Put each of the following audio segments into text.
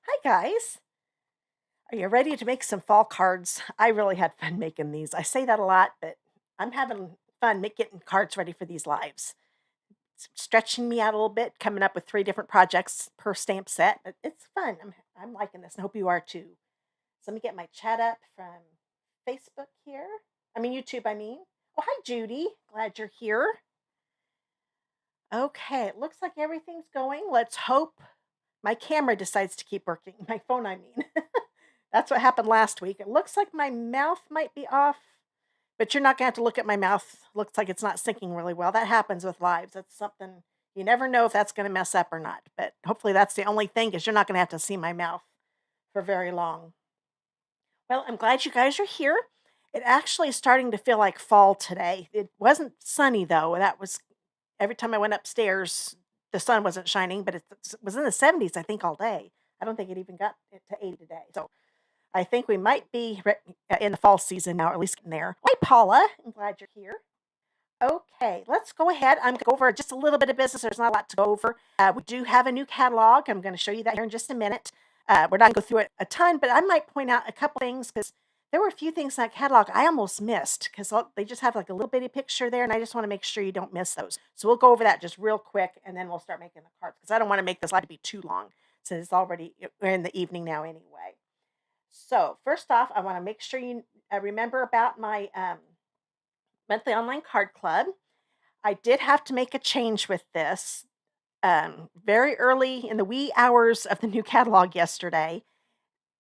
Hi, guys. Are you ready to make some fall cards? I really had fun making these. I say that a lot, but I'm having fun getting cards ready for these lives. It's stretching me out a little bit, coming up with 3 different projects per stamp set. But it's fun. I'm liking this, and I hope you are too. So let me get my chat up from Facebook here. YouTube, I mean. Oh, hi, Judy. Glad you're here. Okay, it looks like everything's going. Let's hope my camera decides to keep working. My phone, I mean. That's what happened last week. It looks like my mouth might be off, but you're not going to have to look at my mouth. Looks like it's not syncing really well. That happens with lives. That's something you never know if that's going to mess up or not. But hopefully that's the only thing, because you're not going to have to see my mouth for very long. Well, I'm glad you guys are here. It actually is starting to feel like fall today. It wasn't sunny though. That was every time I went upstairs, the sun wasn't shining, but it was in the 70s, I think, all day. I don't think it even got it to 80 today. So I think we might be in the fall season now, or at least in there. Hi, Paula. I'm glad you're here. Okay, let's go ahead. I'm going to go over just a little bit of business. There's not a lot to go over. We do have a new catalog. I'm going to show you that here in just a minute. We're not going to go through it a ton, but I might point out a couple things because there were a few things in that catalog I almost missed because they just have like a little bitty picture there, and I just want to make sure you don't miss those. So we'll go over that just real quick, and then we'll start making the cards because I don't want to make this slide to be too long since it's already we're in the evening now anyway. So first off, I want to make sure you remember about my monthly online card club. I did have to make a change with this very early in the wee hours of the new catalog yesterday.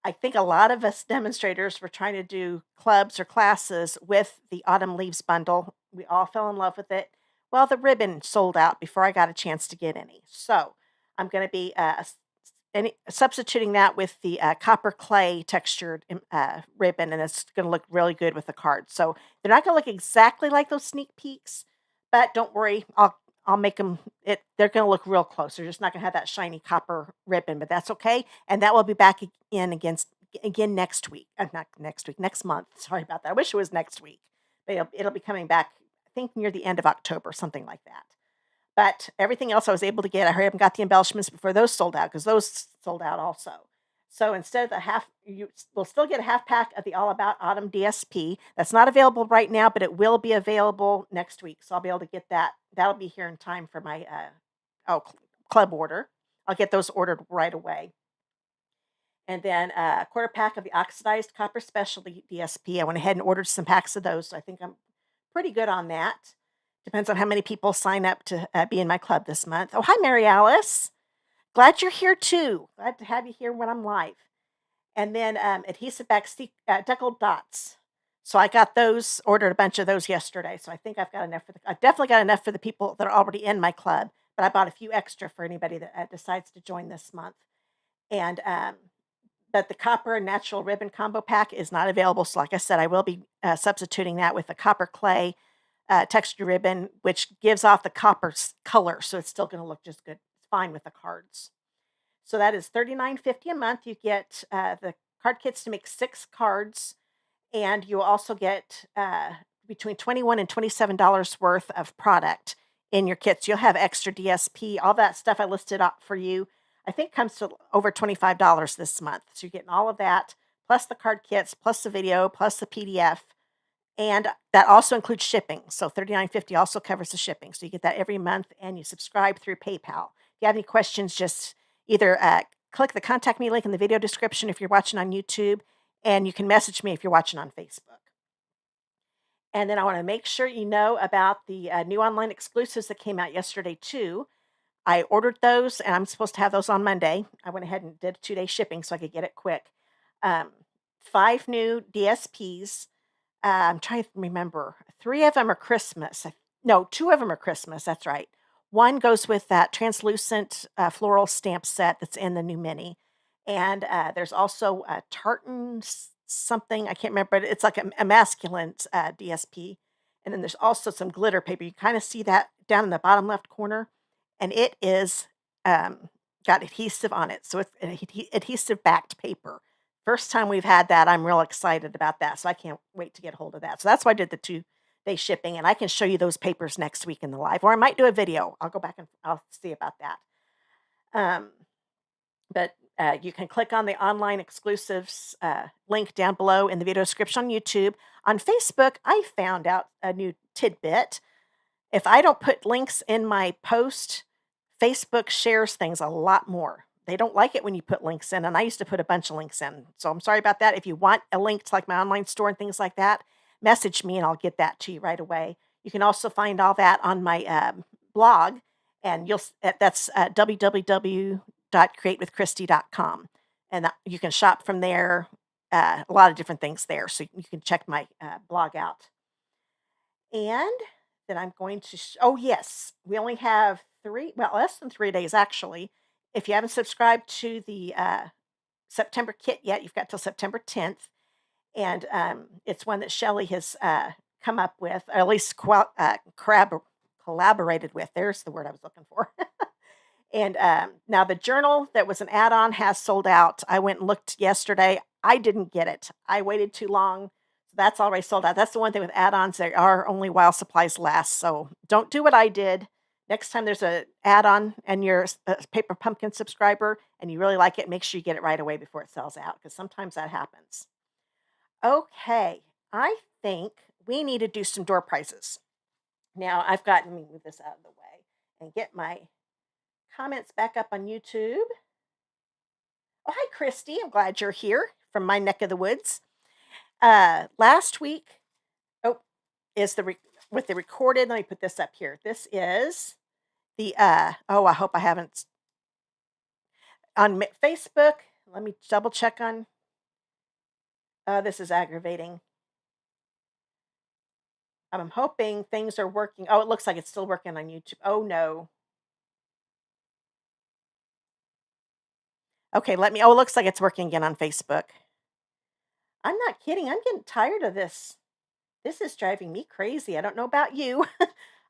I think a lot of us demonstrators were trying to do clubs or classes with the Autumn Leaves bundle. We all fell in love with it. Well, the ribbon sold out before I got a chance to get any. So I'm going to be substituting that with the copper clay textured ribbon, and it's going to look really good with the cards. So they're not going to look exactly like those sneak peeks, but don't worry, I'll make them. They're going to look real close. They're just not going to have that shiny copper ribbon, but that's okay. And that will be back in again next week. Not next week, next month. Sorry about that. I wish it was next week, but it'll be coming back. I think near the end of October, something like that. But everything else I was able to get. I hurried up and got the embellishments before those sold out because those sold out also. So instead of the half, you will still get a half pack of the All About Autumn DSP. That's not available right now, but it will be available next week. So I'll be able to get that. That'll be here in time for my club order. I'll get those ordered right away. And then a quarter pack of the Oxidized Copper Specialty DSP. I went ahead and ordered some packs of those. So I think I'm pretty good on that. Depends on how many people sign up to be in my club this month. Oh, hi, Mary Alice. Glad you're here too. Glad to have you here when I'm live. And then Adhesive-Backed Deckled Dots. So I got those, ordered a bunch of those yesterday. So I think I've got enough I've definitely got enough for the people that are already in my club. But I bought a few extra for anybody that decides to join this month. And but the copper and natural ribbon combo pack is not available. So like I said, I will be substituting that with the copper clay texture ribbon, which gives off the copper color. So it's still going to look just good. It's fine with the cards. So that is $39.50 a month. You get the card kits to make 6 cards, and you'll also get between $21 and $27 worth of product in your kits. You'll have extra DSP, all that stuff I listed up for you. I think comes to over $25 this month. So you're getting all of that, plus the card kits, plus the video, plus the PDF. And that also includes shipping. So $39.50 also covers the shipping. So you get that every month, and you subscribe through PayPal. If you have any questions, just either click the contact me link in the video description if you're watching on YouTube, and you can message me if you're watching on Facebook. And then I want to make sure you know about the new online exclusives that came out yesterday too. I ordered those, and I'm supposed to have those on Monday. I went ahead and did 2-day shipping so I could get it quick. 5 new DSPs. I'm trying to remember. 3 of them are Christmas. No, 2 of them are Christmas. That's right. One goes with that translucent floral stamp set that's in the new mini. And there's also a tartan something. I can't remember, but it's like a masculine DSP. And then there's also some glitter paper. You kind of see that down in the bottom left corner. And it is got adhesive on it. So it's adhesive-backed paper. First time we've had that. I'm real excited about that. So I can't wait to get hold of that. So that's why I did the 2-day shipping. And I can show you those papers next week in the live. Or I might do a video. I'll go back and I'll see about that. But You can click on the online exclusives link down below in the video description on YouTube. On Facebook, I found out a new tidbit. If I don't put links in my post, Facebook shares things a lot more. They don't like it when you put links in, and I used to put a bunch of links in. So I'm sorry about that. If you want a link to like my online store and things like that, message me and I'll get that to you right away. You can also find all that on my blog, and that's www.createwithchristy.com, and you can shop from there. A lot of different things there, so you can check my blog out. And then I'm going to, oh yes, we only have less than 3 days actually. If you haven't subscribed to the September kit yet, you've got till September 10th. And it's one that Shelley has come up with, or at least collaborated with. There's the word I was looking for. And now the journal that was an add-on has sold out. I went and looked yesterday. I didn't get it. I waited too long. That's already sold out. That's the one thing with add-ons. They are only while supplies last. So don't do what I did. Next time there's an add-on and you're a Paper Pumpkin subscriber and you really like it, make sure you get it right away before it sells out, because sometimes that happens. Okay, I think we need to do some door prizes. Now let me move this out of the way and get my comments back up on YouTube. Oh, hi, Christy. I'm glad you're here from my neck of the woods. Last week, is with the recorded. Let me put this up here. This is the, I hope I haven't, on Facebook. Let me double check on, this is aggravating. I'm hoping things are working. Oh, it looks like it's still working on YouTube. Oh, no. Okay, it looks like it's working again on Facebook. I'm not kidding. I'm getting tired of this. This is driving me crazy. I don't know about you.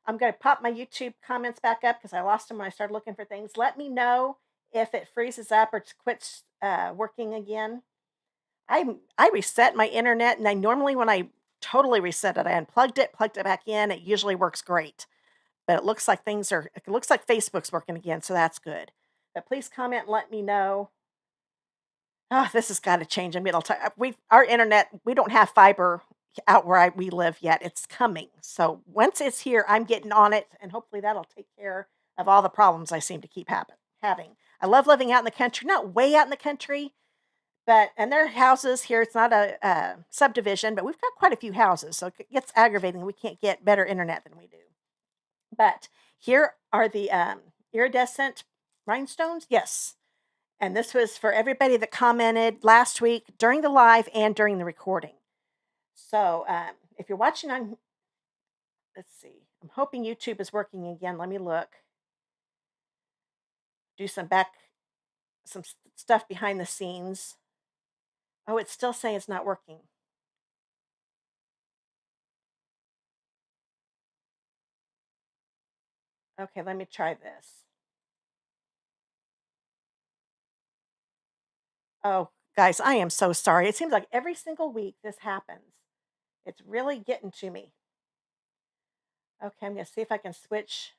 I'm going to pop my YouTube comments back up because I lost them when I started looking for things. Let me know if it freezes up or quits working again. I reset my internet, and I normally, when I totally reset it, I unplugged it, plugged it back in. It usually works great. But it looks like Facebook's working again, so that's good. But please comment and let me know. Oh, this has got to change. I mean, our internet, we don't have fiber out where we live yet. It's coming. So once it's here, I'm getting on it, and hopefully that'll take care of all the problems I seem to keep having. I love living out in the country, not way out in the country, and there are houses here. It's not a subdivision, but we've got quite a few houses, so it gets aggravating. We can't get better internet than we do. But here are the iridescent rhinestones. Yes. And this was for everybody that commented last week during the live and during the recording. So if you're watching on, let's see, I'm hoping YouTube is working again. Let me look. Do some stuff behind the scenes. Oh, it's still saying it's not working. Okay, let me try this. Oh, guys, I am so sorry. It seems like every single week this happens. It's really getting to me. Okay, I'm going to see if I can switch.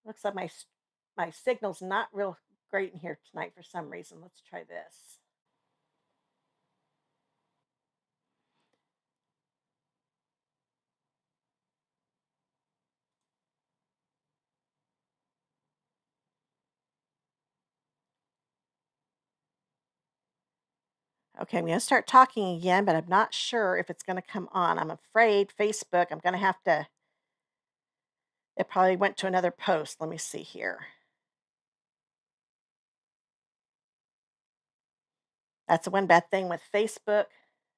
Looks like my signal's not real great in here tonight for some reason. Let's try this. Okay, I'm going to start talking again, but I'm not sure if it's going to come on. I'm afraid Facebook, I'm going to have to, it probably went to another post. Let me see here. That's the one bad thing with Facebook.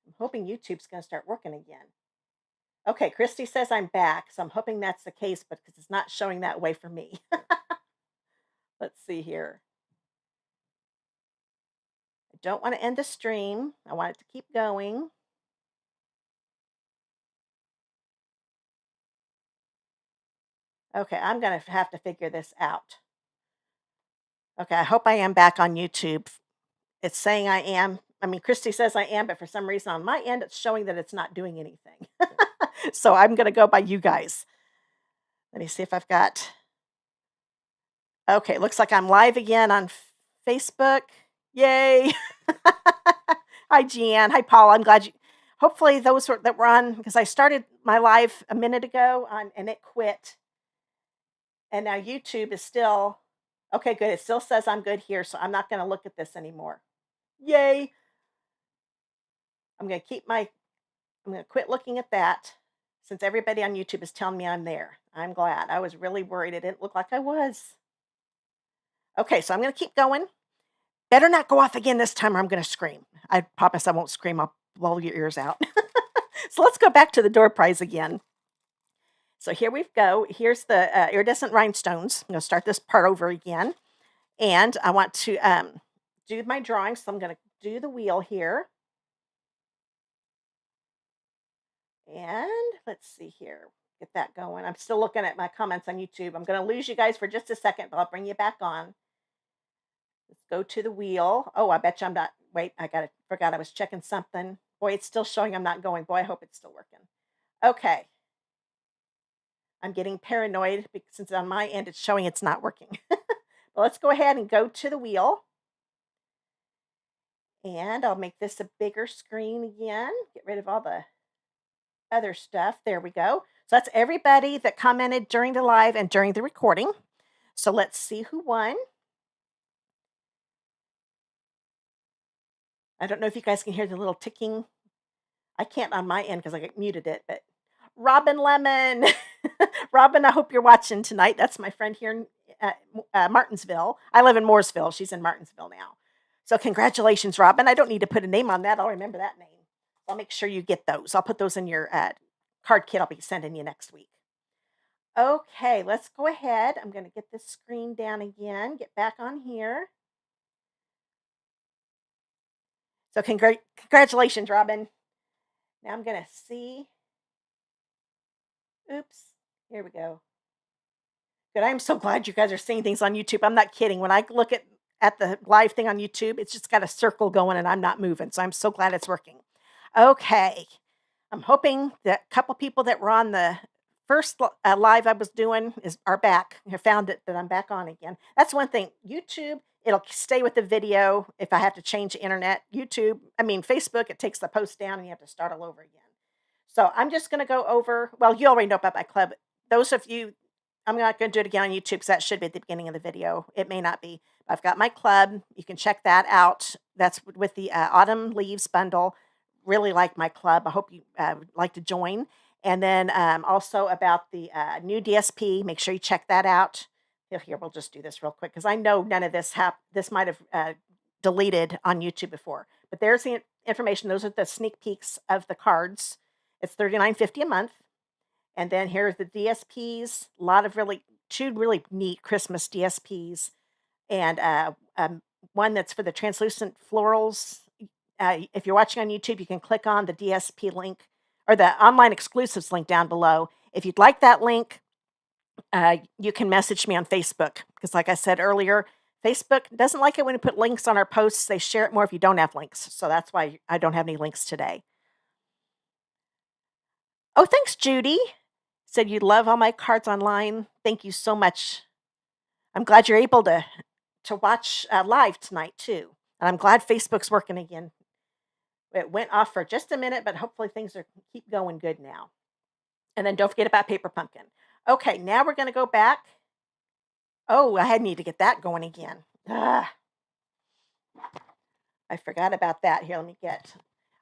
I'm hoping YouTube's going to start working again. Okay, Christy says I'm back, so I'm hoping that's the case, but because it's not showing that way for me. Let's see here. I don't want to end the stream. I want it to keep going. Okay, I'm going to have to figure this out. Okay, I hope I am back on YouTube. It's saying I am. I mean, Christy says I am, but for some reason on my end, it's showing that it's not doing anything. So I'm going to go by you guys. Let me see if I've got Okay, looks like I'm live again on Facebook. Yay. Hi, Jeanne. Hi, Paul. I'm glad you. Hopefully, those that were on, because I started my live a minute ago and it quit. And now YouTube is still. Okay, good. It still says I'm good here, so I'm not going to look at this anymore. Yay. I'm going to I'm going to quit looking at that since everybody on YouTube is telling me I'm there. I'm glad. I was really worried. It didn't look like I was. Okay, so I'm going to keep going. Better not go off again this time or I'm going to scream. I promise I won't scream. I'll blow your ears out. So let's go back to the door prize again. So here we go. Here's the iridescent rhinestones. I'm going to start this part over again. And I want to do my drawing. So I'm going to do the wheel here. And let's see here. Get that going. I'm still looking at my comments on YouTube. I'm going to lose you guys for just a second, but I'll bring you back on. Let's go to the wheel. Oh, I bet you I'm not. Wait, forgot I was checking something. Boy, it's still showing I'm not going. Boy, I hope it's still working. Okay. I'm getting paranoid because since on my end it's showing it's not working. But let's go ahead and go to the wheel. And I'll make this a bigger screen again. Get rid of all the other stuff. There we go. So that's everybody that commented during the live and during the recording. So let's see who won. I don't know if you guys can hear the little ticking. I can't on my end because I muted it, but Robin Lemon. Robin, I hope you're watching tonight. That's my friend here in Martinsville. I live in Mooresville. She's in Martinsville now. So congratulations, Robin. I don't need to put a name on that. I'll remember that name. I'll make sure you get those. I'll put those in your card kit I'll be sending you next week. Okay, let's go ahead. I'm going to get this screen down again. Get back on here. So congratulations, Robin. Now I'm going to see. Oops. Here we go. Good. I'm so glad you guys are seeing things on YouTube. I'm not kidding. When I look at the live thing on YouTube, it's just got a circle going and I'm not moving. So I'm so glad it's working. Okay. I'm hoping that a couple people that were on the first live I was doing are back. I found it that I'm back on again. That's one thing. YouTube, it'll stay with the video if I have to change the internet. Facebook, it takes the post down and you have to start all over again. So I'm just going to go over, well, you already know about my club. Those of you, I'm not going to do it again on YouTube because that should be at the beginning of the video. It may not be. I've got my club. You can check that out. That's with the Autumn Leaves bundle. Really like my club. I hope you would like to join. And then also about the new DSP. Make sure you check that out. Here, we'll just do this real quick because I know none of this this might have deleted on YouTube before. But there's the information. Those are the sneak peeks of the cards. It's $39.50 a month. And then here's the DSPs. A lot of two really neat Christmas DSPs. And one that's for the translucent florals. If you're watching on YouTube, you can click on the DSP link or the online exclusives link down below. If you'd like that link, you can message me on Facebook. Because like I said earlier, Facebook doesn't like it when you put links on our posts. They share it more if you don't have links. So that's why I don't have any links today. Oh, thanks, Judy. Said you love all my cards online. Thank you so much. I'm glad you're able to watch live tonight, too. And I'm glad Facebook's working again. It went off for just a minute, but hopefully things keep going good now. And then don't forget about Paper Pumpkin. Okay, now we're going to go back. Oh, I need to get that going again. I forgot about that. Here, let me get.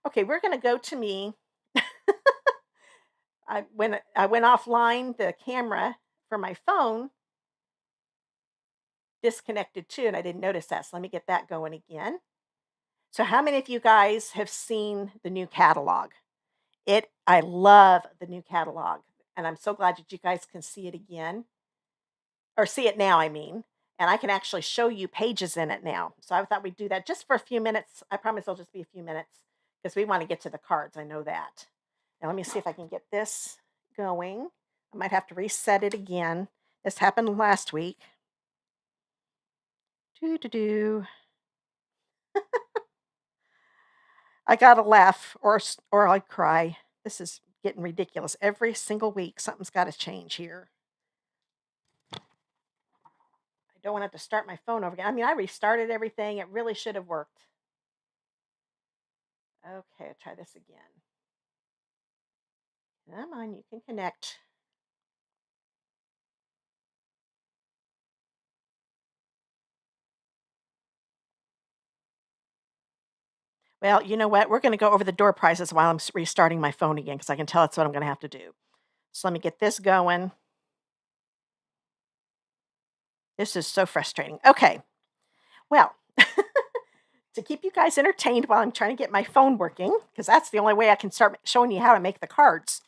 Okay, we're going to go to me. When I went offline, the camera for my phone disconnected too, and I didn't notice that. So let me get that going again. So how many of you guys have seen the new catalog? I love the new catalog, and I'm so glad that you guys can see it again, or see it now, I mean. And I can actually show you pages in it now. So I thought we'd do that just for a few minutes. I promise it'll just be a few minutes because we want to get to the cards. I know that. Now let me see if I can get this going. I might have to reset it again. This happened last week. I gotta laugh or I cry. This is getting ridiculous. Every single week, something's got to change here. I don't want to have to start my phone over again. I mean, I restarted everything. It really should have worked. Okay, I'll try this again. Come on, you can connect. Well, you know what? We're going to go over the door prizes while I'm restarting my phone again because I can tell that's what I'm going to have to do. So let me get this going. This is so frustrating. Okay. Well, to keep you guys entertained while I'm trying to get my phone working, because that's the only way I can start showing you how to make the cards.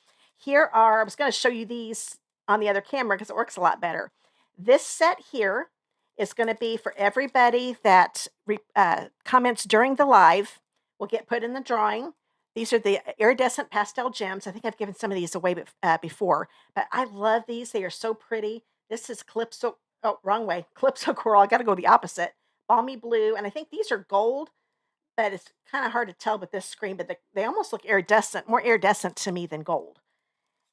I was going to show you these on the other camera because it works a lot better. This set here is going to be for everybody that comments during the live will get put in the drawing. These are the iridescent pastel gems. I think I've given some of these away before, but I love these. They are so pretty. This is Calypso. Oh, wrong way. Calypso Coral. I got to go the opposite. Balmy blue. And I think these are gold, but it's kind of hard to tell with this screen, but they almost look iridescent, more iridescent to me than gold.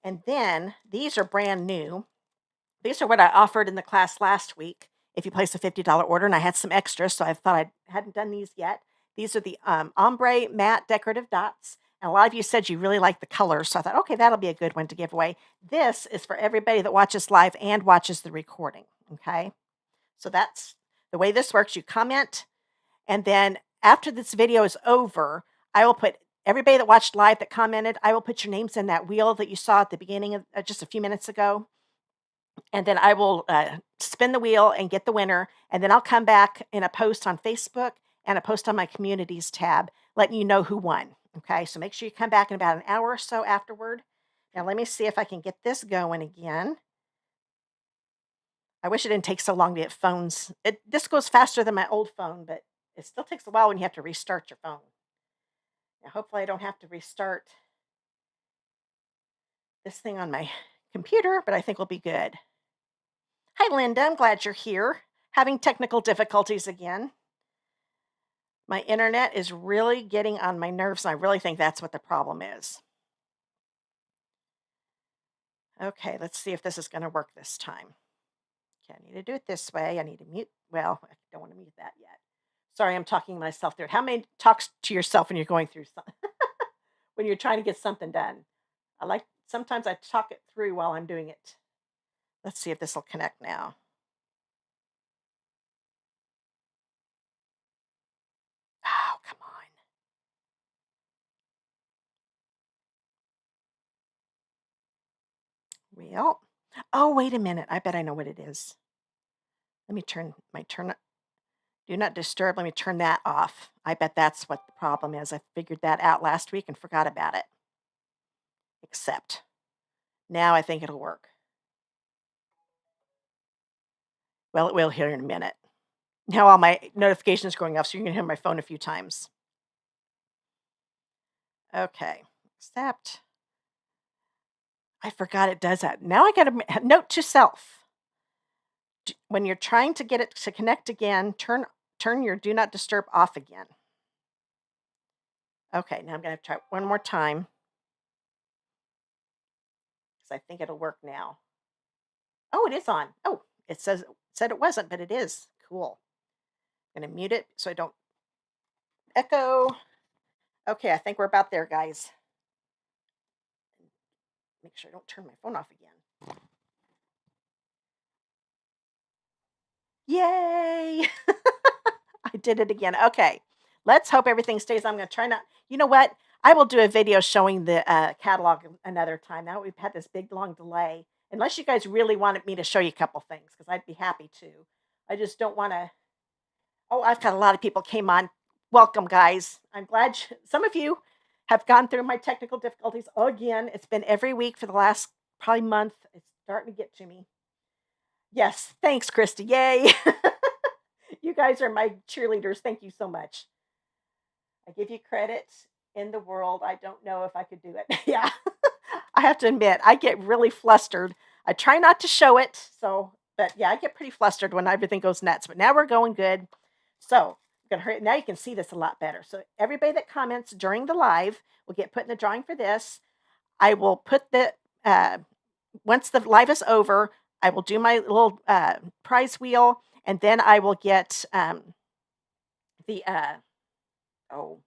And then these are brand new. These are what I offered in the class last week if you place a $50 order, and I had some extras, so I thought I hadn't done these yet. These are the ombre matte decorative dots, and a lot of you said you really like the colors, so I thought, okay, that'll be a good one to give away. This is for everybody that watches live and watches the recording, okay? So that's the way this works. You comment, and then after this video is over, I will put everybody that watched live that commented, I will put your names in that wheel that you saw at the beginning of just a few minutes ago. And then I will spin the wheel and get the winner. And then I'll come back in a post on Facebook and a post on my communities tab, letting you know who won. Okay, so make sure you come back in about an hour or so afterward. Now, let me see if I can get this going again. I wish it didn't take so long to get phones. This goes faster than my old phone, but it still takes a while when you have to restart your phone. Now, hopefully I don't have to restart this thing on my computer, but I think we'll be good. Hi, Linda. I'm glad you're here. Having technical difficulties again. My internet is really getting on my nerves, and I really think that's what the problem is. Okay, let's see if this is going to work this time. Okay, I need to do it this way. I need to mute. Well, I don't want to mute that yet. Sorry, I'm talking to myself there. How many talks to yourself when you're going through something? When you're trying to get something done? Sometimes I talk it through while I'm doing it. Let's see if this will connect now. Oh, come on. Well, oh, wait a minute. I bet I know what it is. Let me turn do not disturb. Let me turn that off. I bet that's what the problem is. I figured that out last week and forgot about it. Except now I think it'll work. Well, it will here in a minute. Now all my notifications are going off, so you're going to hear my phone a few times. Okay, except I forgot it does that. Now I got a note to self. When you're trying to get it to connect again, turn your do not disturb off again. Okay, now I'm going to try one more time because I think it'll work now. Oh, it is on. Oh, it said it wasn't, but it is. Cool. I'm going to mute it so I don't echo. Okay, I think we're about there, guys. Make sure I don't turn my phone off again. Yay! I did it again. Okay, let's hope everything stays. I'm going to try not. You know what? I will do a video showing the catalog another time. Now we've had this big, long delay. Unless you guys really wanted me to show you a couple things, because I'd be happy to. I just don't want to. Oh, I've got a lot of people came on. Welcome, guys. I'm glad some of you have gone through my technical difficulties again. It's been every week for the last probably month. It's starting to get to me. Yes, thanks, Christy. Yay. You guys are my cheerleaders. Thank you so much. I give you credit in the world. I don't know if I could do it. Yeah. I have to admit, I get really flustered. I try not to show it. But yeah, I get pretty flustered when everything goes nuts. But now we're going good. So I'm going to hurry. Now you can see this a lot better. So everybody that comments during the live will get put in the drawing for this. I will put once the live is over, I will do my little prize wheel, And then I will get the, oh,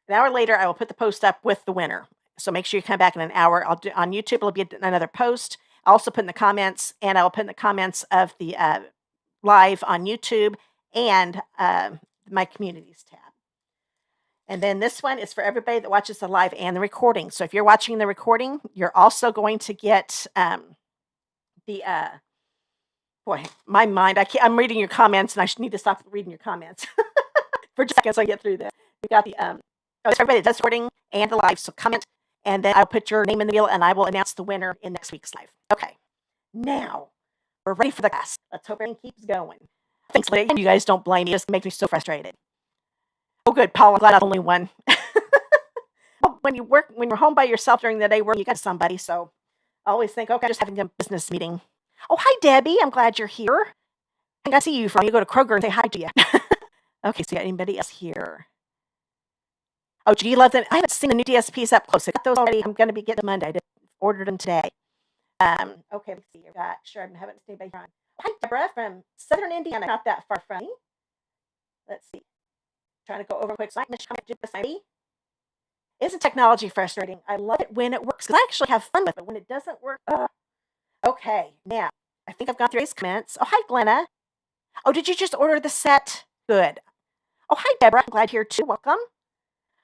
an hour later, I will put the post up with the winner. So make sure you come back in an hour. I'll do on YouTube. It'll be another post. I'll also put in the comments, and I'll put in the comments of the live on YouTube and my communities tab. And then this one is for everybody that watches the live and the recording. So if you're watching the recording, you're also going to get the boy, my mind. I'm reading your comments, and I should need to stop reading your comments for just a second so I get through this. We got the it's everybody that does recording and the live. So comment, and then I'll put your name in the wheel, and I will announce the winner in next week's live. Okay, now we're ready for the class. Let's hope everything keeps going. Thanks, Lydia. You guys don't blame me. It just makes me so frustrated. Oh, good, Paul. I'm glad I'm the only one. Well, when you're home by yourself during the day, you got somebody. So I always think, okay, I'm just having a business meeting. Oh, hi, Debbie. I'm glad you're here. I got to see you from. You go to Kroger and say hi to you. Okay, so you got anybody else here? Oh, do you love them? I haven't seen the new DSPs up close. I got those already. I'm going to be getting them Monday. I ordered them today. Okay, let's see. Sure, I haven't seen anybody here on. Hi, Deborah from Southern Indiana. Not that far from me. Let's see. Trying to go over quick. Isn't technology frustrating? I love it when it works because I actually have fun with it. When it doesn't work, okay, now I think I've gone through these comments. Oh, hi, Glenna. Oh, did you just order the set? Good. Oh, hi, Deborah. I'm glad you're here too. Welcome.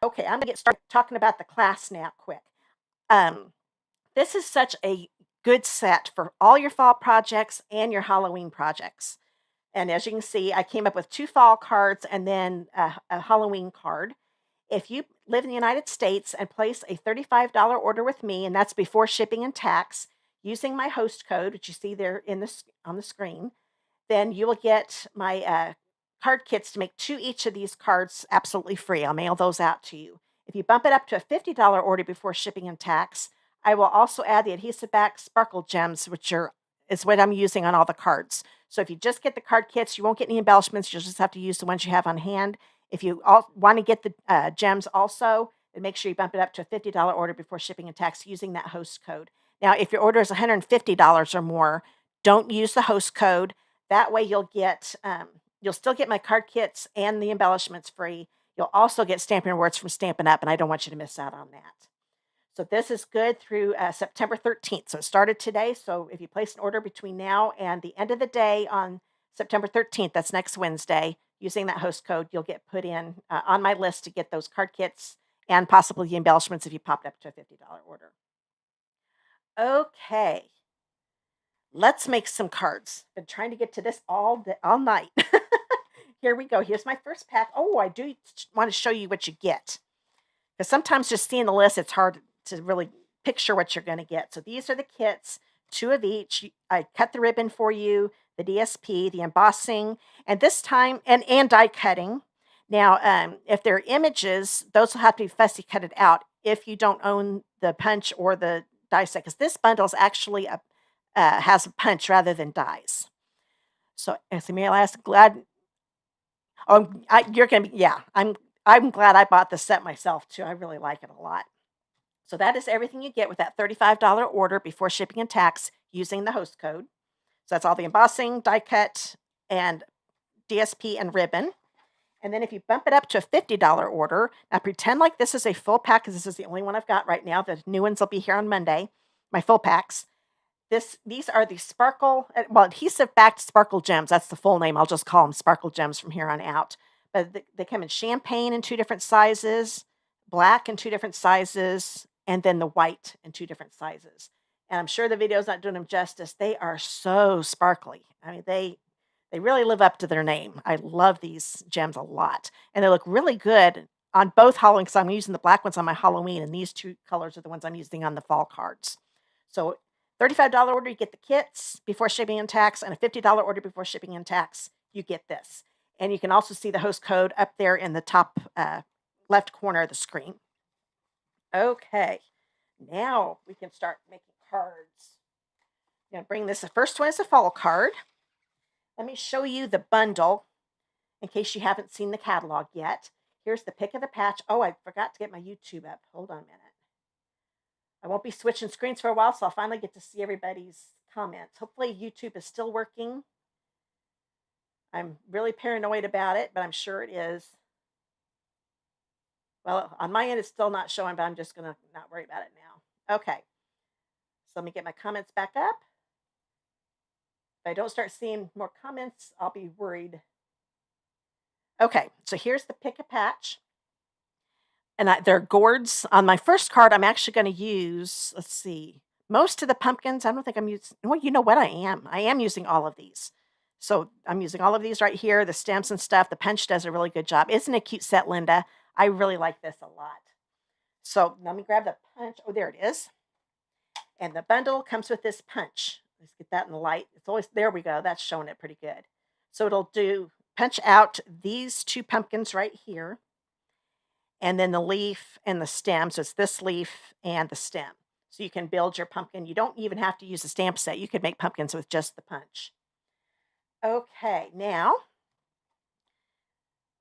Okay, I'm going to get started talking about the class now quick. This is such a good set for all your fall projects and your Halloween projects. And as you can see, I came up with 2 fall cards and then a Halloween card. If you live in the United States and place a $35 order with me, and that's before shipping and tax, using my host code, which you see there on the screen, then you will get my card kits to make 2 each of these cards absolutely free. I'll mail those out to you. If you bump it up to a $50 order before shipping and tax, I will also add the Adhesive-Backed Sparkle Gems, which is what I'm using on all the cards. So if you just get the card kits, you won't get any embellishments. You'll just have to use the ones you have on hand. If you want to get the gems also, then make sure you bump it up to a $50 order before shipping and tax using that host code. Now, if your order is $150 or more, don't use the host code. That way you'll still get my card kits and the embellishments free. You'll also get Stampin' Rewards from Stampin' Up, and I don't want you to miss out on that. So this is good through September 13th. So it started today. So if you place an order between now and the end of the day on September 13th, that's next Wednesday, using that host code, you'll get put in on my list to get those card kits and possibly the embellishments if you popped up to a $50 order. Okay, let's make some cards. Been trying to get to this all night. Here we go. Here's my first pack. Oh, I do want to show you what you get. Because sometimes just seeing the list, it's hard to really picture what you're going to get. So these are the kits, 2 of each. I cut the ribbon for you, the DSP, the embossing, and this time, and die cutting. Now, if they're images, those will have to be fussy cutted out if you don't own the punch or the die set, because this bundle is actually has a punch rather than dies. So, glad. Oh, you're gonna be, yeah. I'm glad I bought the set myself too. I really like it a lot. So that is everything you get with that $35 order before shipping and tax using the host code. So that's all the embossing, die cut, and DSP and ribbon. And then if you bump it up to a $50 order, now pretend like this is a full pack, because this is the only one I've got right now. The new ones will be here on Monday, my full packs. These are the Adhesive-Backed Sparkle Gems. That's the full name. I'll just call them Sparkle Gems from here on out. But they come in champagne in 2 different sizes, black in 2 different sizes, and then the white in 2 different sizes. And I'm sure the video's not doing them justice. They are so sparkly. I mean, they really live up to their name. I love these gems a lot. And they look really good on both Halloween, because I'm using the black ones on my Halloween, and these 2 colors are the ones I'm using on the fall cards. So $35 order, you get the kits before shipping and tax, and a $50 order before shipping and tax, you get this. And you can also see the host code up there in the top left corner of the screen. Okay, now we can start making cards. I'm going to bring this. The first one is a fall card. Let me show you the bundle in case you haven't seen the catalog yet. Here's the pick of the patch. Oh, I forgot to get my YouTube up. Hold on a minute. I won't be switching screens for a while, so I'll finally get to see everybody's comments. Hopefully YouTube is still working. I'm really paranoid about it, but I'm sure it is. Well, on my end, it's still not showing, but I'm just going to not worry about it now. Okay. So let me get my comments back up. If I don't start seeing more comments, I'll be worried. Okay, so here's the pick a patch. And they're gourds. On my first card, I'm actually going to use, let's see, most of the pumpkins. I don't think I'm using, well, you know what I am. I am using all of these. So I'm using all of these right here, the stamps and stuff. The punch does a really good job. Isn't it a cute set, Linda? I really like this a lot. So let me grab the punch. Oh, there it is. And the bundle comes with this punch. Let's get that in the light. It's always, there we go. That's showing it pretty good. So it'll do, punch out these two pumpkins right here. And then the leaf and the stem. So it's this leaf and the stem. So you can build your pumpkin. You don't even have to use a stamp set. You could make pumpkins with just the punch. Okay, now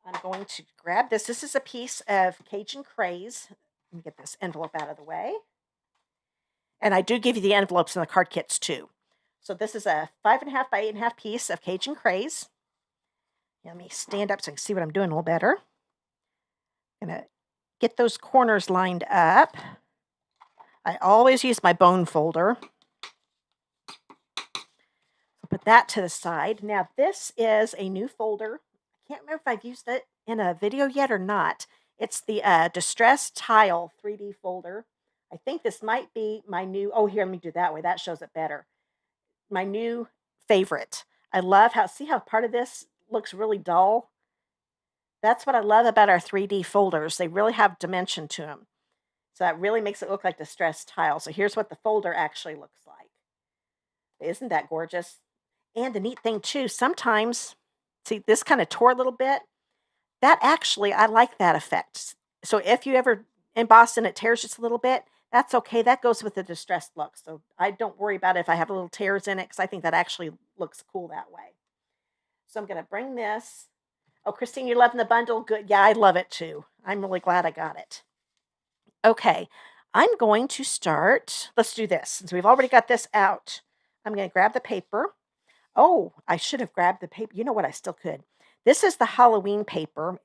I'm going to grab this. This is a piece of Cajun Craze. Let me get this envelope out of the way. And I do give you the envelopes in the card kits too. So this is a 5.5 by 8.5 piece of Cajun Craze. Let me stand up so I can see what I'm doing a little better. I'm going to get those corners lined up. I always use my bone folder. I'll put that to the side. Now this is a new folder. I can't remember if I've used it in a video yet or not. It's the Distress Tile 3D folder. I think this might be my new, oh, here, let me do that way. That shows it better. My new favorite. I love how, see how part of this looks really dull? That's what I love about our 3D folders. They really have dimension to them. So that really makes it look like distressed tile. So here's what the folder actually looks like. Isn't that gorgeous? And the neat thing too, sometimes, see, this kind of tore a little bit. That actually, I like that effect. So if you ever emboss and it tears just a little bit, that's okay. That goes with the distressed look. So I don't worry about it if I have little tears in it, because I think that actually looks cool that way. So I'm going to bring this. Oh, Christine, you're loving the bundle? Good. Yeah, I love it too. I'm really glad I got it. Okay, I'm going to start. Let's do this. Since we've already got this out, I'm going to grab the paper. Oh, I should have grabbed the paper. You know what? I still could. This is the Halloween paper.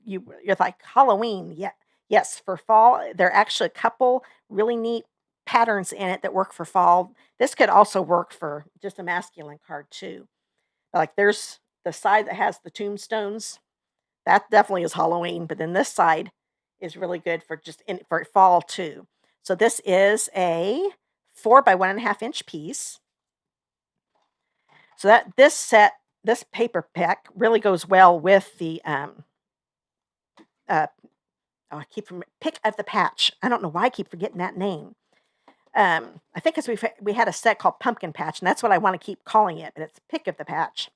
You're like, Halloween? Yeah. Yes, for fall. There are actually a couple really neat patterns in it that work for fall. This could also work for just a masculine card too. Like there's the side that has the tombstones. That definitely is Halloween, but then this side is really good for just for fall too. So this is a 4 by 1.5 inch piece. So that this paper pack really goes well with the pick of the patch. I don't know why I keep forgetting that name. I think because we had a set called Pumpkin Patch, and that's what I want to keep calling it, but it's pick of the patch.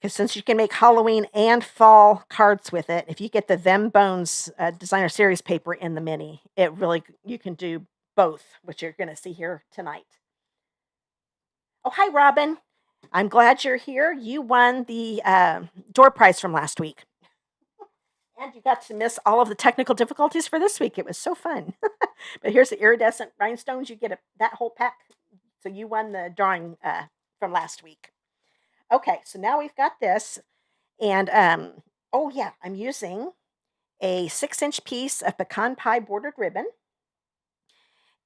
Because since you can make Halloween and fall cards with it, if you get the Them Bones Designer Series paper in the mini, it really, you can do both, which you're going to see here tonight. Oh, hi, Robin. I'm glad you're here. You won the door prize from last week. And you got to miss all of the technical difficulties for this week. It was so fun. But here's the iridescent rhinestones. You get that whole pack. So you won the drawing from last week. Okay, so now we've got this. And, oh yeah, I'm using a 6-inch piece of pecan pie bordered ribbon.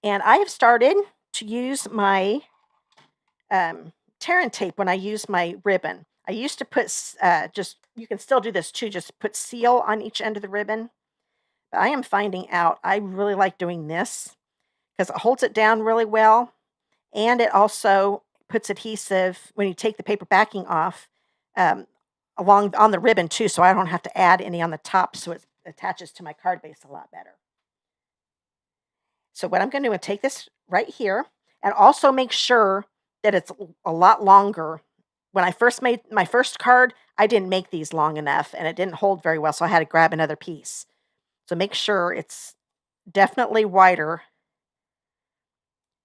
And I have started to use my tear and tape when I use my ribbon. I used to put you can still do this too, just put seal on each end of the ribbon. But I am finding out I really like doing this because it holds it down really well. And it also puts adhesive, when you take the paper backing off, along on the ribbon too, so I don't have to add any on the top, so it attaches to my card base a lot better. So what I'm going to do is take this right here and also make sure that it's a lot longer. When I first made my first card, I didn't make these long enough and it didn't hold very well, so I had to grab another piece. So make sure it's definitely wider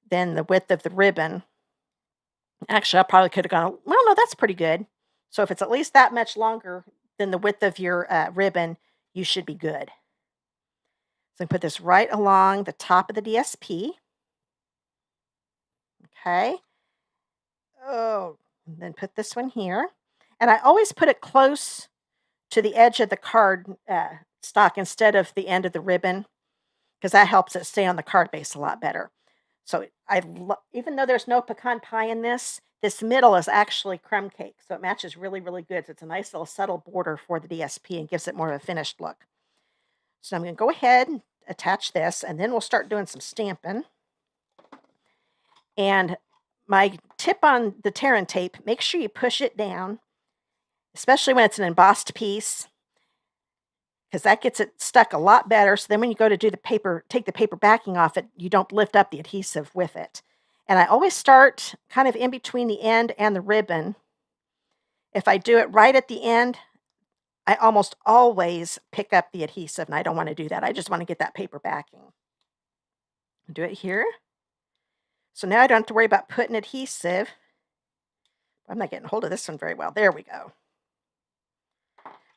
than the width of the ribbon. Actually, I probably could have gone, well, no, that's pretty good. So if it's at least that much longer than the width of your ribbon, you should be good. So I put this right along the top of the DSP. Okay. Oh, and then put this one here. And I always put it close to the edge of the card stock instead of the end of the ribbon, because that helps it stay on the card base a lot better. So even though there's no pecan pie in this middle is actually crumb cake. So it matches really, really good. So it's a nice little subtle border for the DSP and gives it more of a finished look. So I'm going to go ahead and attach this, and then we'll start doing some stamping. And my tip on the tear and tape, make sure you push it down, especially when it's an embossed piece, because that gets it stuck a lot better. So then when you go to do the paper, take the paper backing off it, you don't lift up the adhesive with it. And I always start kind of in between the end and the ribbon. If I do it right at the end, I almost always pick up the adhesive, and I don't want to do that. I just want to get that paper backing. Do it here. So now I don't have to worry about putting adhesive. I'm not getting hold of this one very well. There we go.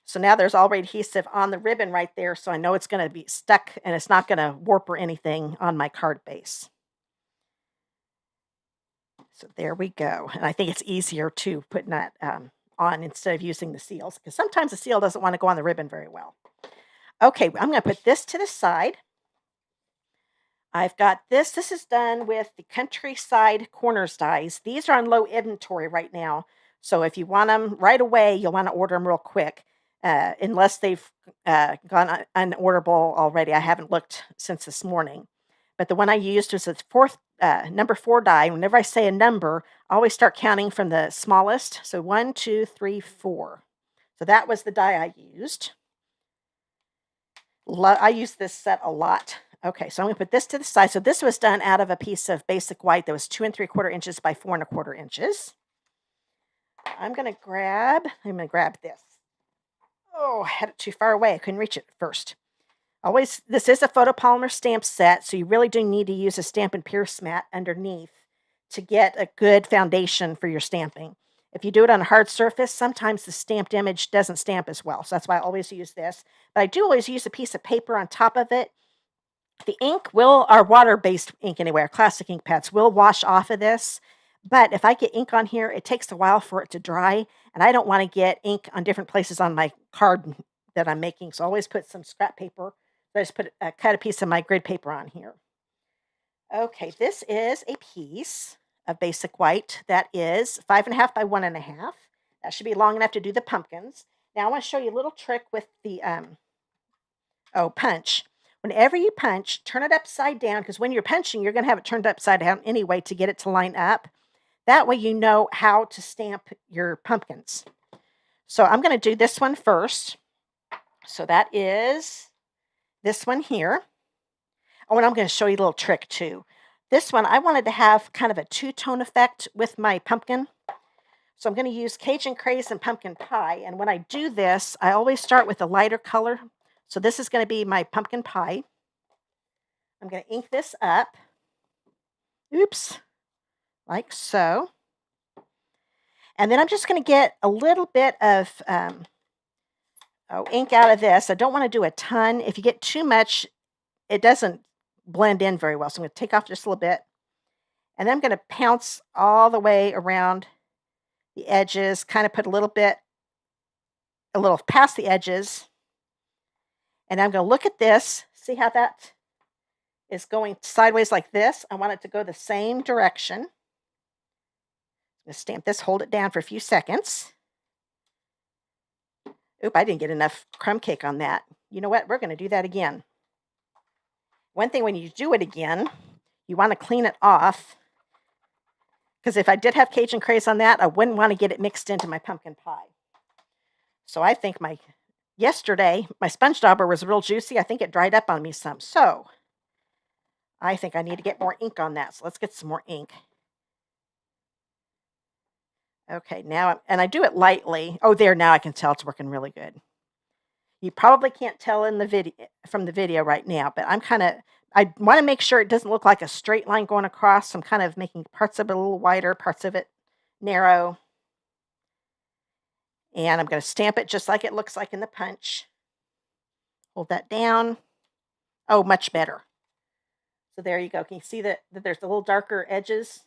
So now there's already adhesive on the ribbon right there, so I know it's going to be stuck and it's not going to warp or anything on my card base. So there we go. And I think it's easier too putting that on instead of using the seals, because sometimes the seal doesn't want to go on the ribbon very well. Okay, I'm going to put this to the side. I've got this. This is done with the Countryside Corners dies. These are on low inventory right now. So if you want them right away, you'll want to order them real quick. Unless they've gone unorderable already. I haven't looked since this morning. But the one I used was the number 4 die. Whenever I say a number, I always start counting from the smallest. So 1, 2, 3, 4. So that was the die I used. I use this set a lot. Okay, so I'm going to put this to the side. So this was done out of a piece of basic white that was 2 3/4 inches by 4 1/4 inches. I'm going to grab this. Oh, I had it too far away. I couldn't reach it first. This is a photopolymer stamp set, so you really do need to use a Stampin' Pierce mat underneath to get a good foundation for your stamping. If you do it on a hard surface, sometimes the stamped image doesn't stamp as well. So that's why I always use this. But I do always use a piece of paper on top of it. The ink our water-based ink anyway, our classic ink pads will wash off of this. But if I get ink on here, it takes a while for it to dry. And I don't want to get ink on different places on my card that I'm making. So I always put some scrap paper. So I just cut a piece of my grid paper on here. Okay, this is a piece of basic white that is 5.5 by 1.5. That should be long enough to do the pumpkins. Now I want to show you a little trick with the punch. Whenever you punch, turn it upside down, because when you're punching, you're going to have it turned upside down anyway to get it to line up. That way you know how to stamp your pumpkins. So I'm going to do this one first. So that is this one here. Oh, and I'm going to show you a little trick too. This one, I wanted to have kind of a two-tone effect with my pumpkin. So I'm going to use Cajun Craze and Pumpkin Pie. And when I do this, I always start with a lighter color. So this is going to be my pumpkin pie. I'm going to ink this up. Oops. Like so. And then I'm just going to get a little bit of ink out of this. I don't want to do a ton. If you get too much, it doesn't blend in very well. So I'm going to take off just a little bit. And then I'm going to pounce all the way around the edges, kind of put a little past the edges. And I'm going to look at this, see how that is going sideways like this. I want it to go the same direction. I'm going to stamp this, hold it down for a few seconds. Oop, I didn't get enough crumb cake on that. You know what? We're going to do that again. One thing, when you do it again, you want to clean it off. Because if I did have Cajun Craze on that, I wouldn't want to get it mixed into my pumpkin pie. So I think yesterday, my sponge dauber was real juicy. I think it dried up on me some. So I think I need to get more ink on that. So let's get some more ink. Okay, now, and I do it lightly. Oh, there, now I can tell it's working really good. You probably can't tell in the video from the video right now, but I want to make sure it doesn't look like a straight line going across. So I'm kind of making parts of it a little wider, parts of it narrow. And I'm going to stamp it just like it looks like in the punch. Hold that down. Oh, much better. So there you go. Can you see that there's a little darker edges?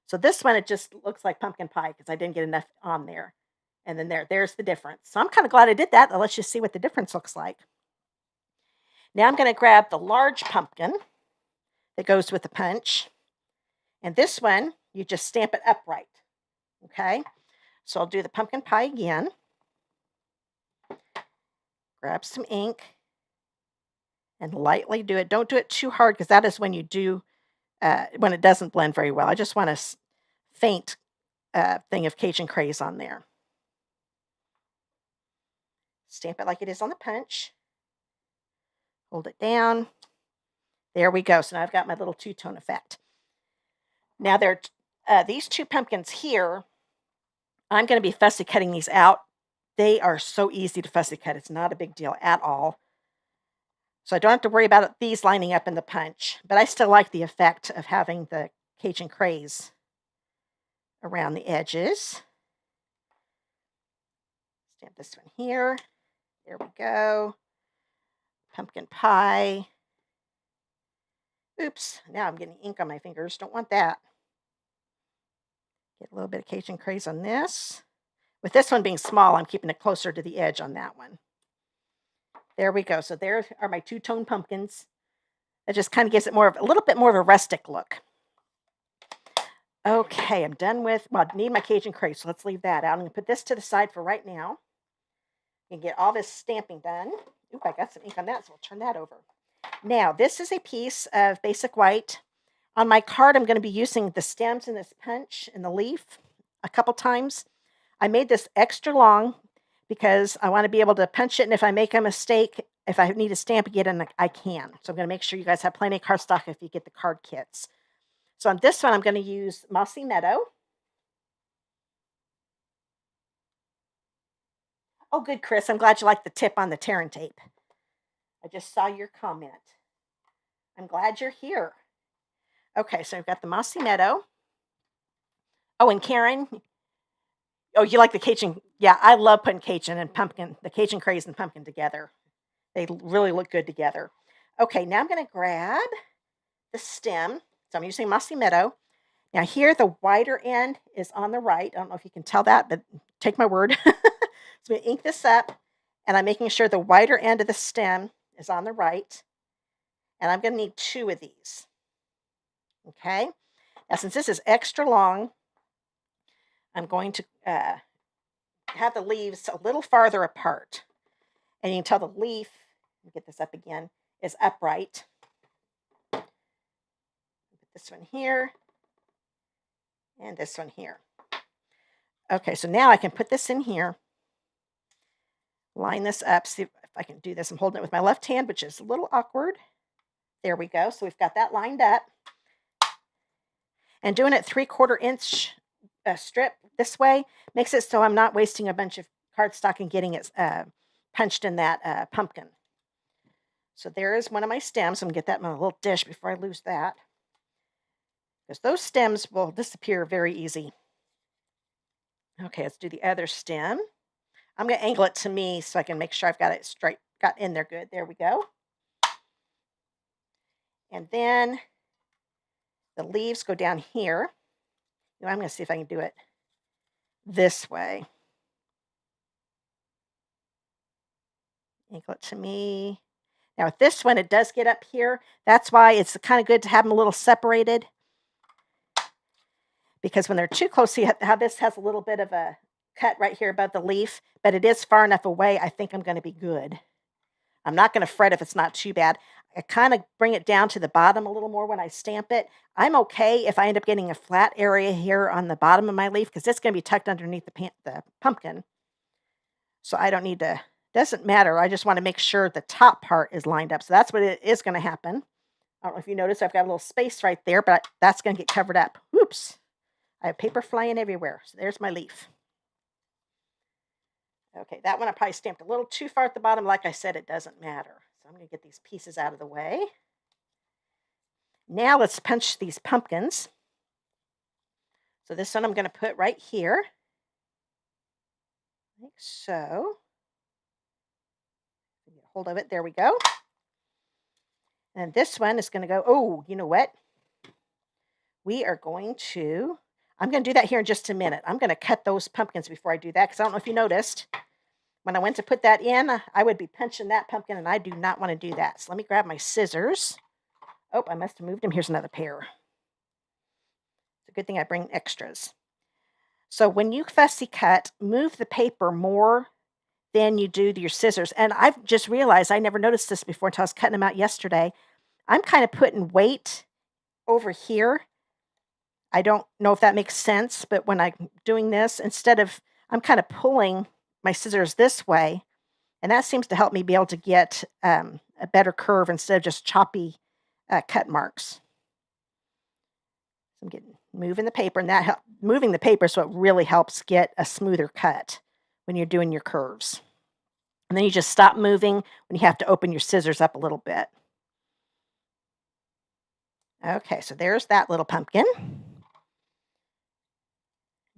So this one, it just looks like pumpkin pie because I didn't get enough on there. And then there's the difference. So I'm kind of glad I did that. Let's just see what the difference looks like. Now I'm going to grab the large pumpkin that goes with the punch. And this one, you just stamp it upright. Okay? So I'll do the pumpkin pie again. Grab some ink and lightly do it. Don't do it too hard because that is when you do, when it doesn't blend very well. I just want a faint thing of Cajun craze on there. Stamp it like it is on the punch. Hold it down. There we go. So now I've got my little two-tone effect. Now there, these two pumpkins here, I'm going to be fussy cutting these out. They are so easy to fussy cut. It's not a big deal at all. So I don't have to worry about these lining up in the punch, but I still like the effect of having the Cajun craze around the edges. Stamp this one here. There we go. Pumpkin pie. Oops, now I'm getting ink on my fingers. Don't want that. Get a little bit of Cajun craze on this. With this one being small, I'm keeping it closer to the edge on that one. There we go. So there are my two-tone pumpkins. It just kind of gives it a little bit more of a rustic look. Okay, I'm done with, well, I need my Cajun craze, so let's leave that out. I'm going to put this to the side for right now and get all this stamping done. Oop, I got some ink on that, so we'll turn that over. Now, this is a piece of basic white. On my card, I'm going to be using the stems in this punch and the leaf a couple times. I made this extra long because I want to be able to punch it, and if I make a mistake, if I need to stamp again, I can. So I'm going to make sure you guys have plenty of cardstock if you get the card kits. So on this one, I'm going to use Mossy Meadow. Oh, good, Chris. I'm glad you liked the tip on the tear and tape. I just saw your comment. I'm glad you're here. Okay, so I've got the Mossy Meadow. Oh, and Karen. Oh, you like the Cajun? Yeah, I love putting Cajun and pumpkin, the Cajun craze and pumpkin together. They really look good together. Okay, now I'm going to grab the stem. So I'm using Mossy Meadow. Now here, the wider end is on the right. I don't know if you can tell that, but take my word. So we ink this up, and I'm making sure the wider end of the stem is on the right. And I'm going to need 2 of these. Okay. Now, since this is extra long, I'm going to have the leaves a little farther apart. And you can tell the leaf, let me get this up again, is upright. Put this one here and this one here. Okay, so now I can put this in here, line this up, see if I can do this. I'm holding it with my left hand, which is a little awkward. There we go. So we've got that lined up. And doing it 3/4 inch strip this way makes it so I'm not wasting a bunch of cardstock and getting it punched in that pumpkin. So there is one of my stems. I'm going to get that in my little dish before I lose that, because those stems will disappear very easy. Okay, let's do the other stem. I'm going to angle it to me so I can make sure I've got it straight, got in there good. There we go. And then the leaves go down here. I'm going to see if I can do it this way. Angle it to me. Now with this one, it does get up here. That's why it's kind of good to have them a little separated, because when they're too close, see how this has a little bit of a cut right here above the leaf, but it is far enough away. I think I'm going to be good. I'm not going to fret if it's not too bad. I kind of bring it down to the bottom a little more when I stamp it. I'm okay if I end up getting a flat area here on the bottom of my leaf, because it's going to be tucked underneath the pumpkin. So I don't need to, doesn't matter. I just want to make sure the top part is lined up. So that's what it is going to happen. I don't know if you notice, I've got a little space right there, but that's going to get covered up. Oops. I have paper flying everywhere. So there's my leaf. Okay, that one I probably stamped a little too far at the bottom. Like I said, it doesn't matter. So I'm going to get these pieces out of the way. Now let's punch these pumpkins. So this one I'm going to put right here, like so. Get a hold of it. There we go. And this one is going to go, oh, you know what? We are going to, I'm going to do that here in just a minute. I'm going to cut those pumpkins before I do that because I don't know if you noticed. When I went to put that in, I would be punching that pumpkin, and I do not want to do that. So let me grab my scissors. Oh, I must have moved them. Here's another pair. It's a good thing I bring extras. So when you fussy cut, move the paper more than you do your scissors. And I've just realized I never noticed this before until I was cutting them out yesterday. I'm kind of putting weight over here. I don't know if that makes sense, but when I'm doing this, I'm kind of pulling my scissors this way, and that seems to help me be able to get a better curve instead of just choppy cut marks. I'm moving the paper, and moving the paper so it really helps get a smoother cut when you're doing your curves. And then you just stop moving when you have to open your scissors up a little bit. Okay, so there's that little pumpkin.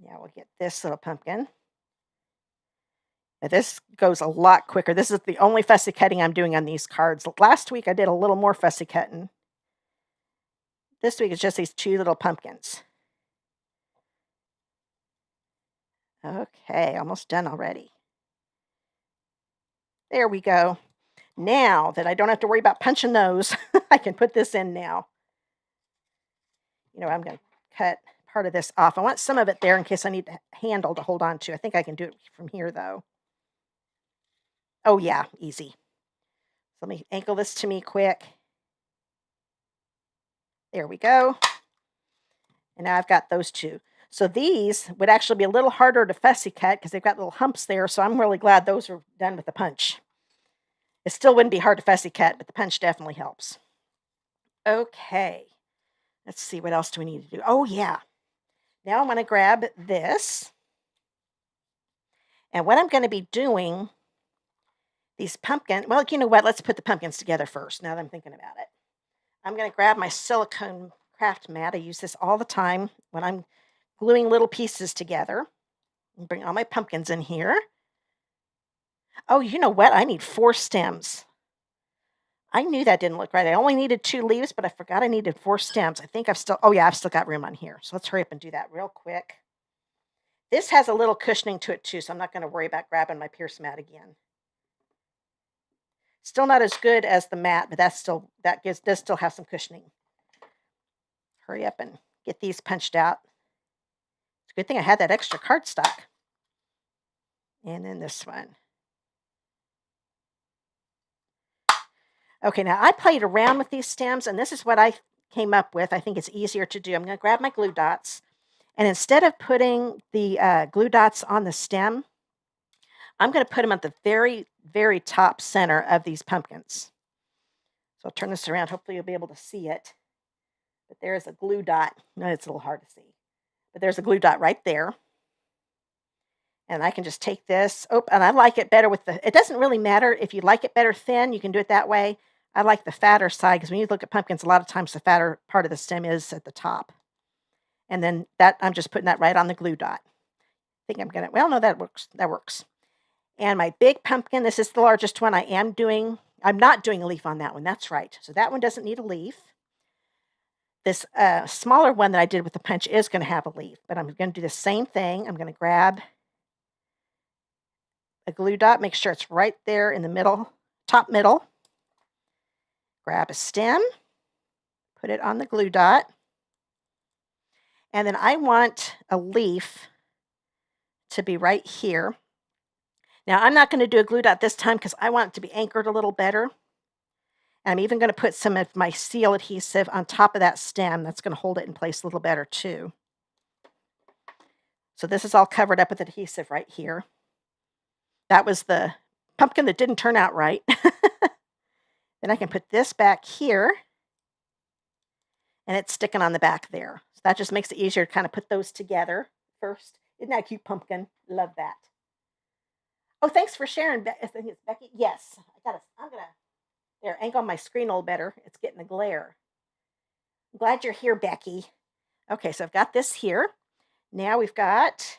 Now we'll get this little pumpkin. Now this goes a lot quicker. This is the only fussy cutting I'm doing on these cards. Last week I did a little more fussy cutting. This week it's just these two little pumpkins. Okay, almost done already. There we go. Now that I don't have to worry about punching those, I can put this in now. I'm going to cut part of this off. I want some of it there in case I need a handle to hold on to. I think I can do it from here, though. Oh, yeah, easy. So let me ankle this to me quick. There we go. And now I've got those two. So these would actually be a little harder to fussy cut because they've got little humps there. So I'm really glad those are done with the punch. It still wouldn't be hard to fussy cut, but the punch definitely helps. Okay. Let's see, what else do we need to do? Oh, yeah. Now I'm going to grab this. And what I'm going to be doing, these pumpkins, well, you know what? Let's put the pumpkins together first, now that I'm thinking about it. I'm going to grab my silicone craft mat. I use this all the time when I'm gluing little pieces together. And bring all my pumpkins in here. Oh, you know what? I need 4 stems. I knew that didn't look right. I only needed 2 leaves, but I forgot I needed 4 stems. I think I've still got room on here. So let's hurry up and do that real quick. This has a little cushioning to it too, so I'm not going to worry about grabbing my Pierce mat again. Still not as good as the mat, but does still have some cushioning. Hurry up and get these punched out. It's a good thing I had that extra cardstock. And then this one. Okay, now I played around with these stems, and this is what I came up with. I think it's easier to do. I'm going to grab my glue dots, and instead of putting the glue dots on the stem, I'm going to put them at the very, very top center of these pumpkins. So I'll turn this around. Hopefully you'll be able to see it. But there's a glue dot. No, it's a little hard to see. But there's a glue dot right there. And I can just take this. Oh, and I like it better it doesn't really matter if you like it better thin. You can do it that way. I like the fatter side because when you look at pumpkins, a lot of times the fatter part of the stem is at the top. And then I'm just putting that right on the glue dot. I think no, that works. That works. And my big pumpkin, this is the largest one I'm not doing a leaf on that one. That's right. So that one doesn't need a leaf. This smaller one that I did with the punch is going to have a leaf, but I'm going to do the same thing. I'm going to grab a glue dot, make sure it's right there in the middle, top middle. Grab a stem, put it on the glue dot. And then I want a leaf to be right here. Now, I'm not going to do a glue dot this time because I want it to be anchored a little better. And I'm even going to put some of my seal adhesive on top of that stem. That's going to hold it in place a little better too. So this is all covered up with adhesive right here. That was the pumpkin that didn't turn out right. Then I can put this back here, and it's sticking on the back there. So that just makes it easier to kind of put those together first. Isn't that a cute pumpkin? Love that. Oh, thanks for sharing. I think it's Becky. Yes, I'm gonna angle my screen a little better. It's getting a glare. I'm glad you're here, Becky. Okay, so I've got this here. Now we've got,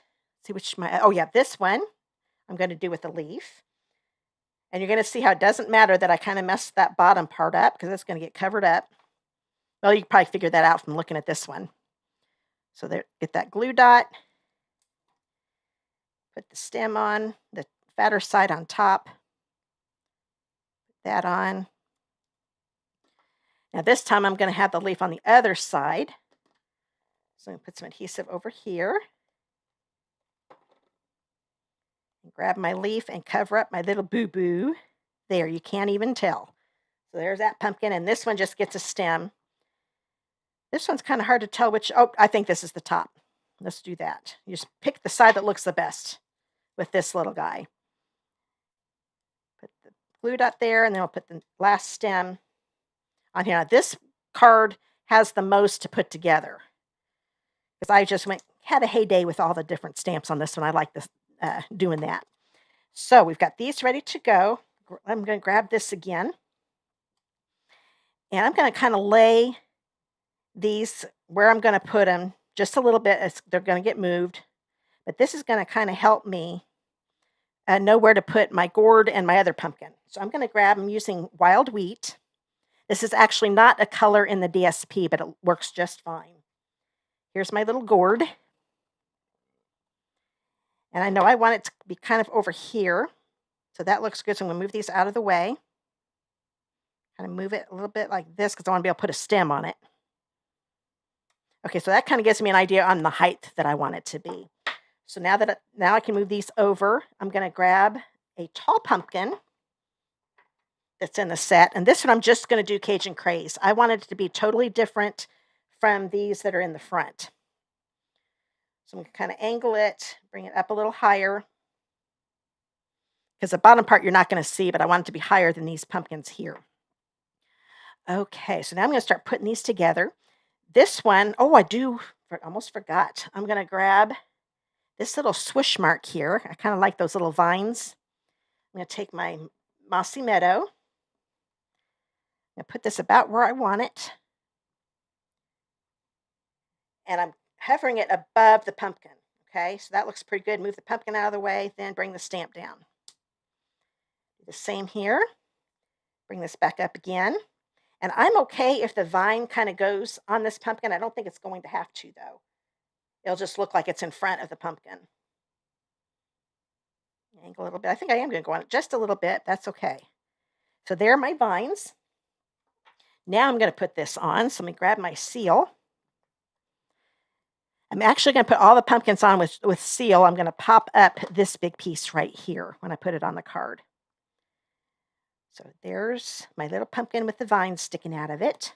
this one I'm going to do with a leaf. And you're going to see how it doesn't matter that I kind of messed that bottom part up because it's going to get covered up. Well, you can probably figure that out from looking at this one. So there, get that glue dot, put the stem on, the fatter side on top, put that on. Now this time I'm going to have the leaf on the other side. So I'm going to put some adhesive over here. And grab my leaf and cover up my little boo-boo. There, you can't even tell. So there's that pumpkin, and this one just gets a stem. This one's kind of hard to tell which, oh, I think this is the top. Let's do that. You just pick the side that looks the best with this little guy. Put the glue dot there, and then we'll put the last stem on here. Now, this card has the most to put together because I just had a heyday with all the different stamps on this one. I like this doing that. So we've got these ready to go. I'm going to grab this again, and I'm going to kind of lay these where I'm going to put them just a little bit as they're going to get moved. But this is going to kind of help me know where to put my gourd and my other pumpkin. So I'm going to grab, I'm using wild wheat. This is actually not a color in the DSP, but it works just fine. Here's my little gourd. And I know I want it to be kind of over here. So that looks good. So I'm going to move these out of the way. Kind of move it a little bit like this because I want to be able to put a stem on it. Okay, so that kind of gives me an idea on the height that I want it to be. So now I can move these over, I'm going to grab a tall pumpkin that's in the set. And this one I'm just going to do Cajun Craze. I wanted it to be totally different from these that are in the front. So I'm going to kind of angle it, bring it up a little higher. Because the bottom part you're not going to see, but I want it to be higher than these pumpkins here. Okay, so now I'm going to start putting these together. This one, oh, I almost forgot. I'm going to grab this little swoosh mark here. I kind of like those little vines. I'm going to take my Mossy Meadow. I'm going to put this about where I want it. And I'm hovering it above the pumpkin. Okay, so that looks pretty good. Move the pumpkin out of the way, then bring the stamp down. Do the same here. Bring this back up again. And I'm okay if the vine kind of goes on this pumpkin. I don't think it's going to have to, though. It'll just look like it's in front of the pumpkin. Angle a little bit. I think I am going to go on it just a little bit. That's okay. So there are my vines. Now I'm going to put this on. So let me grab my seal. I'm actually going to put all the pumpkins on with seal. I'm going to pop up this big piece right here when I put it on the card. So there's my little pumpkin with the vines sticking out of it.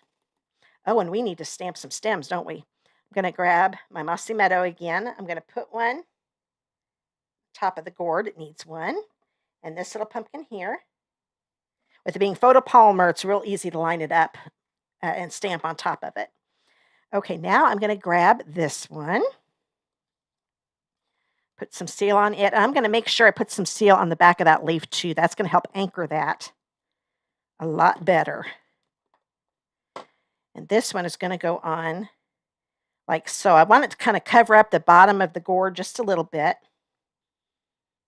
Oh, and we need to stamp some stems, don't we? I'm going to grab my Mossy Meadow again. I'm going to put one top of the gourd. It needs one. And this little pumpkin here. With it being photopolymer, it's real easy to line it up and stamp on top of it. Okay, now I'm going to grab this one. Put some seal on it. I'm going to make sure I put some seal on the back of that leaf too. That's going to help anchor that a lot better. And this one is going to go on like so. I want it to kind of cover up the bottom of the gourd just a little bit.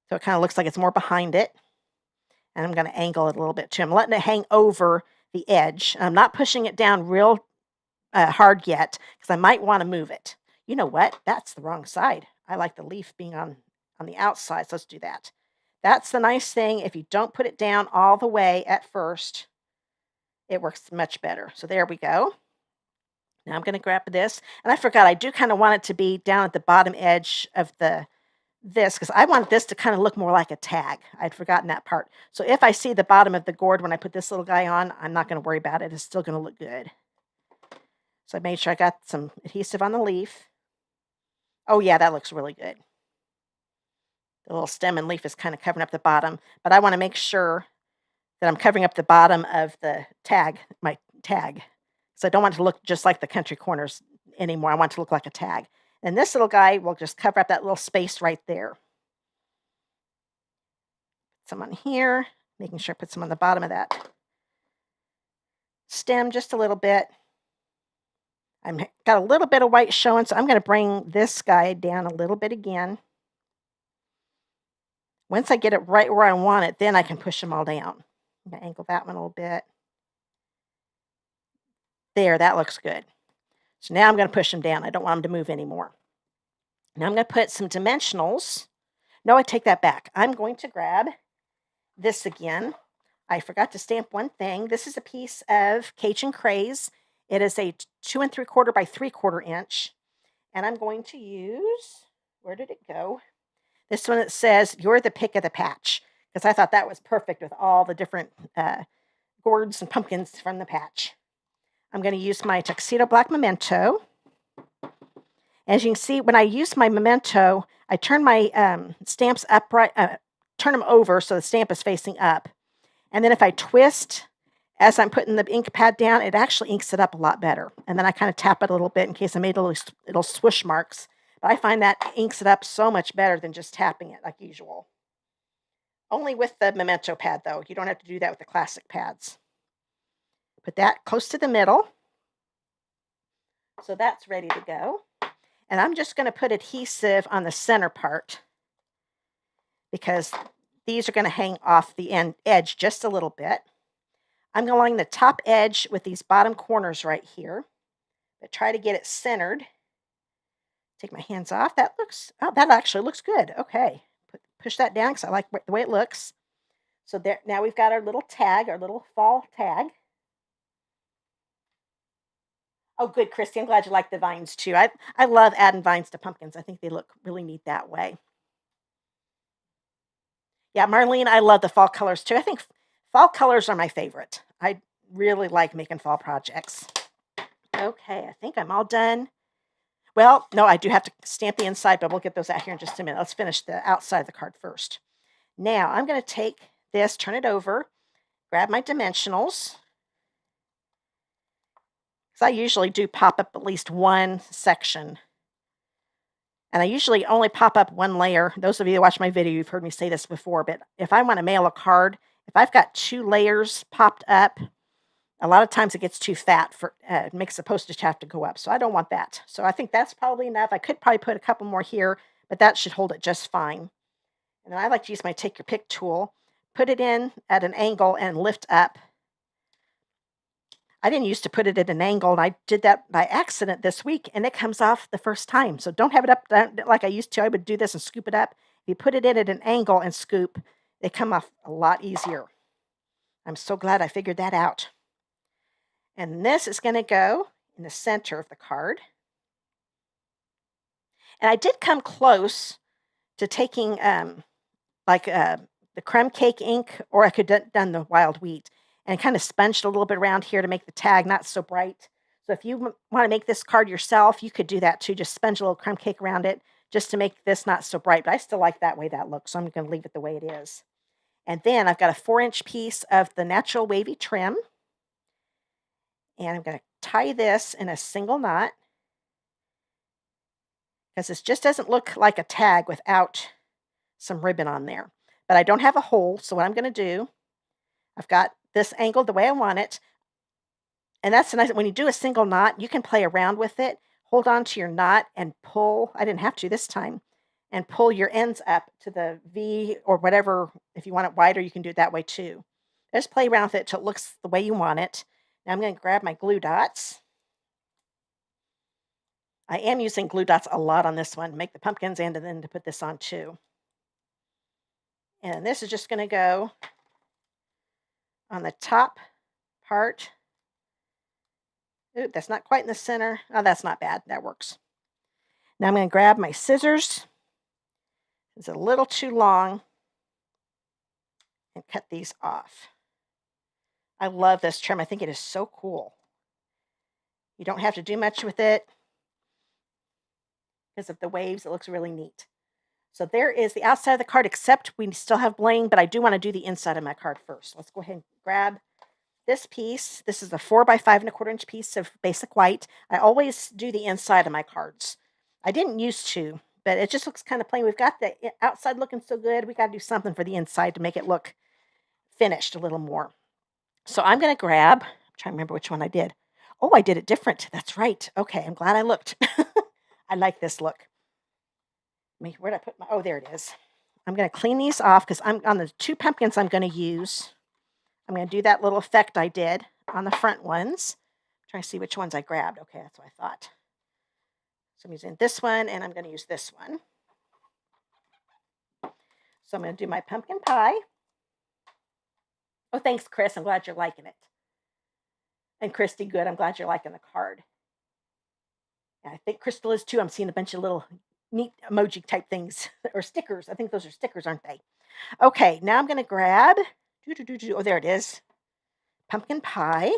So it kind of looks like it's more behind it. And I'm going to angle it a little bit too. I'm letting it hang over the edge. I'm not pushing it down real hard yet because I might want to move it. You know what? That's the wrong side. I like the leaf being on the outside. So let's do that. That's the nice thing. If you don't put it down all the way at first, it works much better. So there we go. Now I'm going to grab this. And I forgot, I do kind of want it to be down at the bottom edge of this because I want this to kind of look more like a tag. I'd forgotten that part. So if I see the bottom of the gourd when I put this little guy on, I'm not going to worry about it. It's still going to look good. So I made sure I got some adhesive on the leaf. Oh yeah, that looks really good. The little stem and leaf is kind of covering up the bottom, but I want to make sure that I'm covering up the bottom of the tag, my tag. So I don't want it to look just like the country corners anymore. I want it to look like a tag. And this little guy will just cover up that little space right there. Some on here, making sure I put some on the bottom of that stem just a little bit. I've got a little bit of white showing, so I'm going to bring this guy down a little bit again. Once I get it right where I want it, then I can push them all down. I'm going to angle that one a little bit. There, that looks good. So now I'm going to push them down. I don't want them to move anymore. Now I'm going to put some dimensionals. No, I take that back. I'm going to grab this again. I forgot to stamp one thing. This is a piece of Cajun Craze. It is a 2 3/4 by 3/4 inch. And I'm going to use, where did it go? This one that says, "You're the pick of the patch," because I thought that was perfect with all the different gourds and pumpkins from the patch. I'm going to use my Tuxedo Black Memento. As you can see, when I use my Memento, I turn my stamps upright, turn them over so the stamp is facing up. And then if I twist as I'm putting the ink pad down, it actually inks it up a lot better. And then I kind of tap it a little bit in case I made little swoosh marks. But I find that inks it up so much better than just tapping it like usual. Only with the Memento pad, though. You don't have to do that with the classic pads. Put that close to the middle. So that's ready to go. And I'm just going to put adhesive on the center part because these are going to hang off the edge just a little bit. I'm going along the top edge with these bottom corners right here, but try to get it centered. Take my hands off. That actually looks good. Okay, push that down because I like the way it looks. So there, now we've got our little tag, our little fall tag. Oh, good, Christy. I'm glad you like the vines too. I love adding vines to pumpkins. I think they look really neat that way. Yeah, Marlene, I love the fall colors too. I think fall colors are my favorite. I really like making fall projects. Okay, I think I'm all done. Well, no, I do have to stamp the inside, but we'll get those out here in just a minute. Let's finish the outside of the card first. Now, I'm going to take this, turn it over, grab my dimensionals. Because I usually do pop up at least one section. And I usually only pop up one layer. Those of you that watch my video, you've heard me say this before, but if I want to mail a card, if I've got 2 layers popped up, a lot of times it gets too fat for it makes the postage have to go up. So I don't want that. So I think that's probably enough. I could probably put a couple more here, but that should hold it just fine. And then I like to use my take your pick tool, put it in at an angle and lift up. I didn't used to put it at an angle, and I did that by accident this week, and it comes off the first time. So don't have it up like I used to. I would do this and scoop it up. If you put it in at an angle and scoop, they come off a lot easier. I'm so glad I figured that out. And this is going to go in the center of the card. And I did come close to taking the crumb cake ink, or I could have done the wild wheat, and kind of sponged a little bit around here to make the tag not so bright. So if you want to make this card yourself, you could do that too. Just sponge a little crumb cake around it just to make this not so bright. But I still like that way that looks, so I'm going to leave it the way it is. And then I've got a 4-inch piece of the natural wavy trim. And I'm going to tie this in a single knot because this just doesn't look like a tag without some ribbon on there. But I don't have a hole, so what I'm going to do, I've got this angled the way I want it. And that's nice. When you do a single knot, you can play around with it. Hold on to your knot and pull. I didn't have to this time. And pull your ends up to the V or whatever. If you want it wider, you can do it that way too. Just play around with it till it looks the way you want it. Now I'm going to grab my glue dots. I am using glue dots a lot on this one to make the pumpkins and then to put this on too. And this is just going to go on the top part. Ooh, that's not quite in the center. Oh, that's not bad. That works. Now I'm going to grab my scissors. It's a little too long. And cut these off. I love this trim. I think it is so cool. You don't have to do much with it because of the waves. It looks really neat. So there is the outside of the card, except we still have bling, but I do want to do the inside of my card first. Let's go ahead and grab this piece. This is a 4 by 5 1/4 inch piece of basic white. I always do the inside of my cards. I didn't used to, but it just looks kind of plain. We've got the outside looking so good. We got to do something for the inside to make it look finished a little more. So I'm going to grab, I'm trying to remember which one I did. Oh, I did it different. That's right. Okay, I'm glad I looked. I like this look. Where did I put my, oh, there it is. I'm going to clean these off because I'm on the 2 pumpkins I'm going to use. I'm going to do that little effect I did on the front ones. Trying to see which ones I grabbed. Okay, that's what I thought. So I'm using this one, and I'm going to use this one. So I'm going to do my pumpkin pie. Oh, thanks, Chris. I'm glad you're liking it. And Christy, good. I'm glad you're liking the card. And I think Crystal is too. I'm seeing a bunch of little neat emoji type things or stickers. I think those are stickers, aren't they? Okay, now I'm going to grab, oh, there it is, pumpkin pie.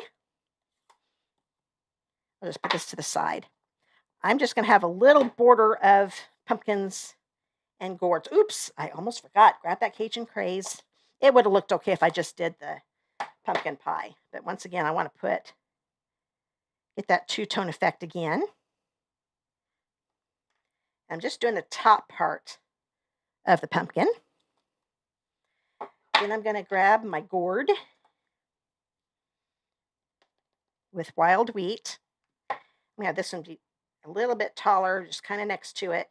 I'll just put this to the side. I'm just going to have a little border of pumpkins and gourds. Oops, I almost forgot. Grab that Cajun craze. It would have looked okay if I just did the pumpkin pie. But once again, I want to get that two-tone effect again. I'm just doing the top part of the pumpkin. Then I'm going to grab my gourd with wild wheat. I'm going to have this one be a little bit taller, just kind of next to it.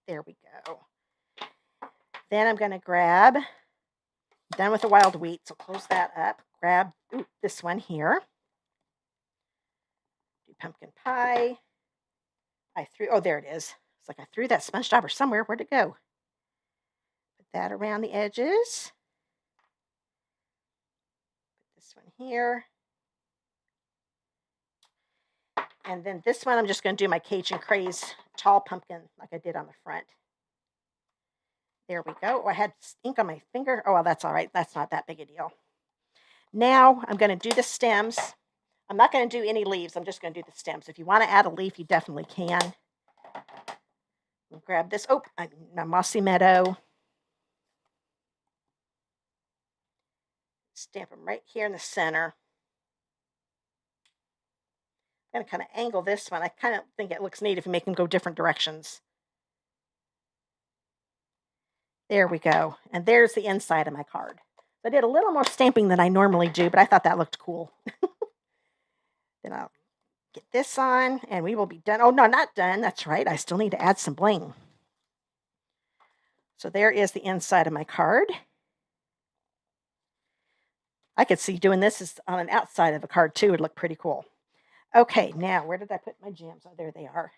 There we go. Then I'm going to grab, done with the wild wheat, so close that up. Grab this one here. Do pumpkin pie. Oh, there it is. It's like I threw that sponge dauber somewhere. Where'd it go? Put that around the edges. Put this one here. And then this one, I'm just going to do my Cajun Craze tall pumpkin like I did on the front. There we go. Oh, I had ink on my finger. Oh, well, that's all right. That's not that big a deal. Now I'm going to do the stems. I'm not going to do any leaves. I'm just going to do the stems. If you want to add a leaf, you definitely can. I'll grab this. Oh, my Mossy Meadow. Stamp them right here in the center. I'm going to kind of angle this one. I kind of think it looks neat if you make them go different directions. There we go. And there's the inside of my card. I did a little more stamping than I normally do, but I thought that looked cool. Then I'll get this on, and we will be done. Oh, no, not done. That's right. I still need to add some bling. So there is the inside of my card. I could see doing this is on an outside of a card, too. It would look pretty cool. Okay, now, where did I put my gems? Oh, there they are.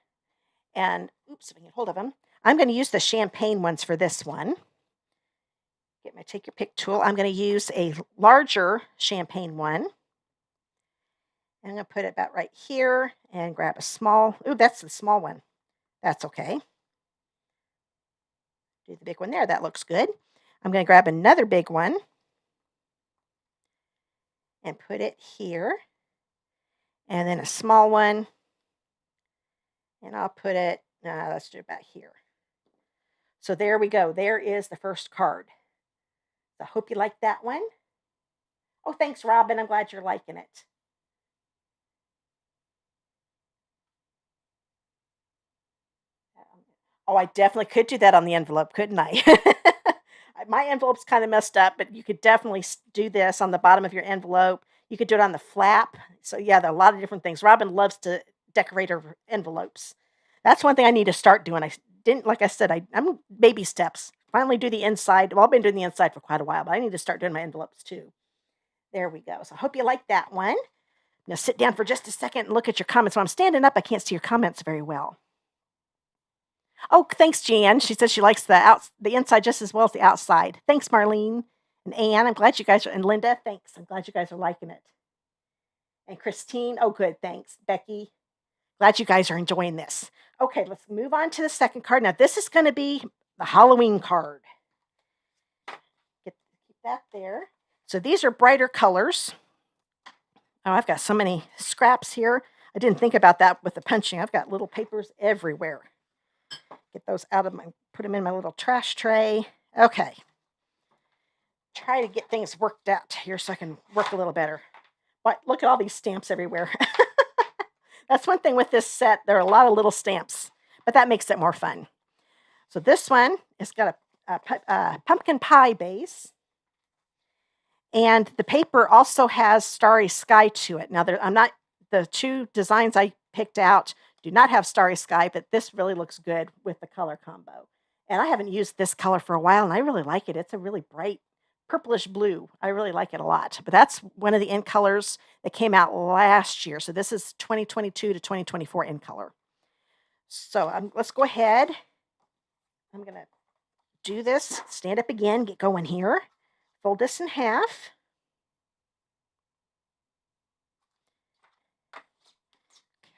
And, oops, if I can get hold of them. I'm going to use the champagne ones for this one. Get my Take Your Pick tool. I'm going to use a larger champagne one. I'm going to put it about right here and grab a small. Ooh, that's the small one. That's okay. Do the big one there. That looks good. I'm going to grab another big one and put it here. And then a small one. And I'll put it, let's do it about here. So there we go. There is the first card. I hope you like that one. Oh, thanks, Robin. I'm glad you're liking it. Oh, I definitely could do that on the envelope, couldn't I? My envelope's kind of messed up, but you could definitely do this on the bottom of your envelope. You could do it on the flap. So, yeah, there are a lot of different things. Robin loves to decorate her envelopes. That's one thing I need to start doing. I didn't, like I said, I'm baby steps. Finally do the inside. Well, I've been doing the inside for quite a while, but I need to start doing my envelopes too. There we go. So I hope you like that one. Now sit down for just a second and look at your comments. When I'm standing up, I can't see your comments very well. Oh, thanks, Jan. She says she likes the inside just as well as the outside. Thanks, Marlene. And Anne, I'm glad you guys are, and Linda, thanks. I'm glad you guys are liking it. And Christine, oh, good, thanks. Becky, glad you guys are enjoying this. Okay, let's move on to the second card. Now, this is going to be the Halloween card. Keep that there. So these are brighter colors. Oh, I've got so many scraps here. I didn't think about that with the punching. I've got little papers everywhere. Get those out of put them in my little trash tray. Okay. Try to get things worked out here so I can work a little better. But look at all these stamps everywhere. That's one thing with this set. There are a lot of little stamps, but that makes it more fun. So this one has got a pumpkin pie base. And the paper also has Starry Sky to it. Now, the two designs I picked out do not have Starry Sky, but this really looks good with the color combo. And I haven't used this color for a while, and I really like it. It's a really bright purplish blue. I really like it a lot. But that's one of the ink colors that came out last year. So this is 2022 to 2024 ink color. So let's go ahead. I'm going to do this. Stand up again. Get going here. Fold this in half.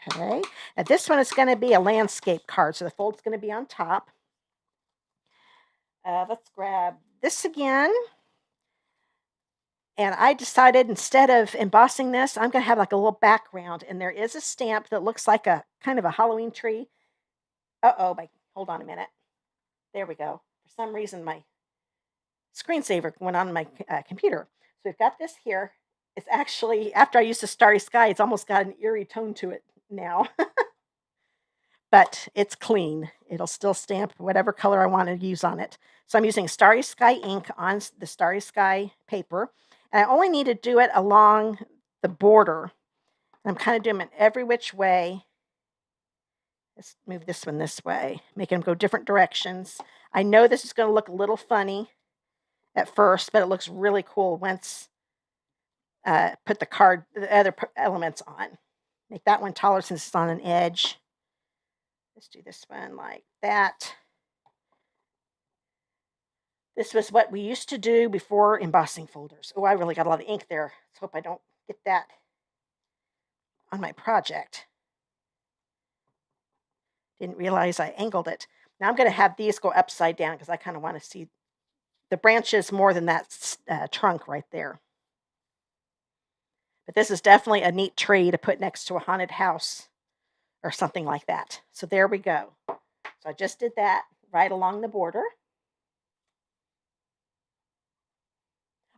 Okay. Now this one is going to be a landscape card. So the fold's going to be on top. Let's grab this again. And I decided instead of embossing this, I'm going to have like a little background. And there is a stamp that looks like a kind of a Halloween tree. Hold on a minute. There we go. For some reason, my screensaver went on my computer. So we've got this here. It's actually, after I used the Starry Sky, it's almost got an eerie tone to it now. But it's clean. It'll still stamp whatever color I want to use on it. So I'm using Starry Sky ink on the Starry Sky paper. And I only need to do it along the border. I'm kind of doing it every which way. Let's move this one this way, making them go different directions. I know this is going to look a little funny at first, but it looks really cool once put the other elements on. Make that one taller since it's on an edge. Let's do this one like that. This was what we used to do before embossing folders. Oh, I really got a lot of ink there. Let's hope I don't get that on my project. Didn't realize I angled it. Now I'm going to have these go upside down because I kind of want to see the branches more than that trunk right there. But this is definitely a neat tree to put next to a haunted house or something like that. So there we go. So I just did that right along the border.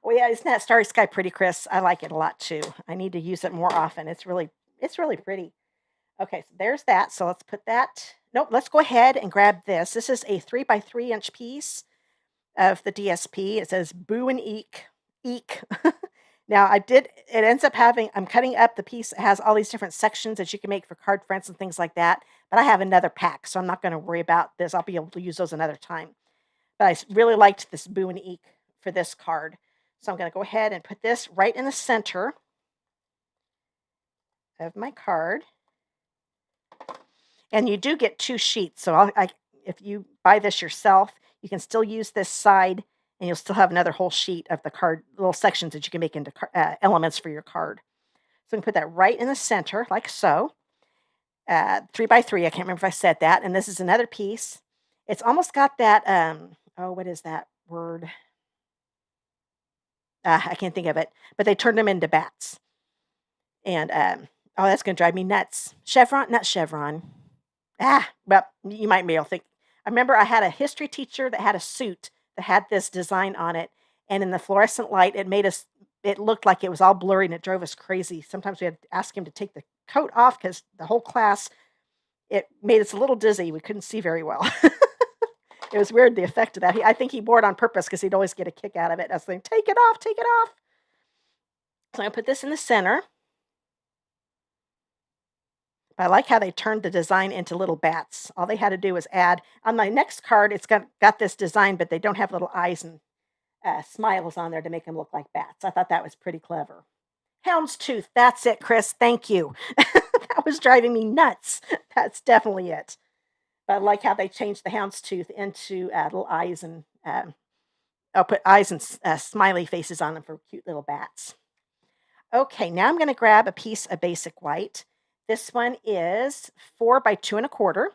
Oh yeah, isn't that Starry Sky pretty, Chris? I like it a lot too. I need to use it more often. It's really pretty. Okay, so there's that. So let's put that. Nope, let's go ahead and grab this. This is a 3x3 inch piece of the DSP. It says Boo and Eek. Now it ends up having, I'm cutting up the piece. It has all these different sections that you can make for card fronts and things like that. But I have another pack, so I'm not going to worry about this. I'll be able to use those another time. But I really liked this Boo and Eek for this card. So I'm going to go ahead and put this right in the center of my card. And you do get 2 sheets. So if you buy this yourself, you can still use this side and you'll still have another whole sheet of the card, little sections that you can make into elements for your card. So I'm going to put that right in the center, like so. 3x3, I can't remember if I said that. And this is another piece. It's almost got that, what is that word? I can't think of it. But they turned them into bats. And, that's going to drive me nuts. Not chevron. Well, you might be able to think. I remember I had a history teacher that had a suit that had this design on it. And in the fluorescent light, it looked like it was all blurry and it drove us crazy. Sometimes we had to ask him to take the coat off because the whole class, it made us a little dizzy. We couldn't see very well. It was weird, the effect of that. I think he wore it on purpose because he'd always get a kick out of it. I was like, take it off. So I'm going to put this in the center. But I like how they turned the design into little bats. All they had to do was add, on my next card, it's got this design, but they don't have little eyes and smiles on there to make them look like bats. I thought that was pretty clever. Houndstooth, that's it, Chris. Thank you. That was driving me nuts. That's definitely it. But I like how they changed the houndstooth into little eyes and I'll put eyes and smiley faces on them for cute little bats. Okay, now I'm going to grab a piece of basic white. This one is 4 by 2 1/4.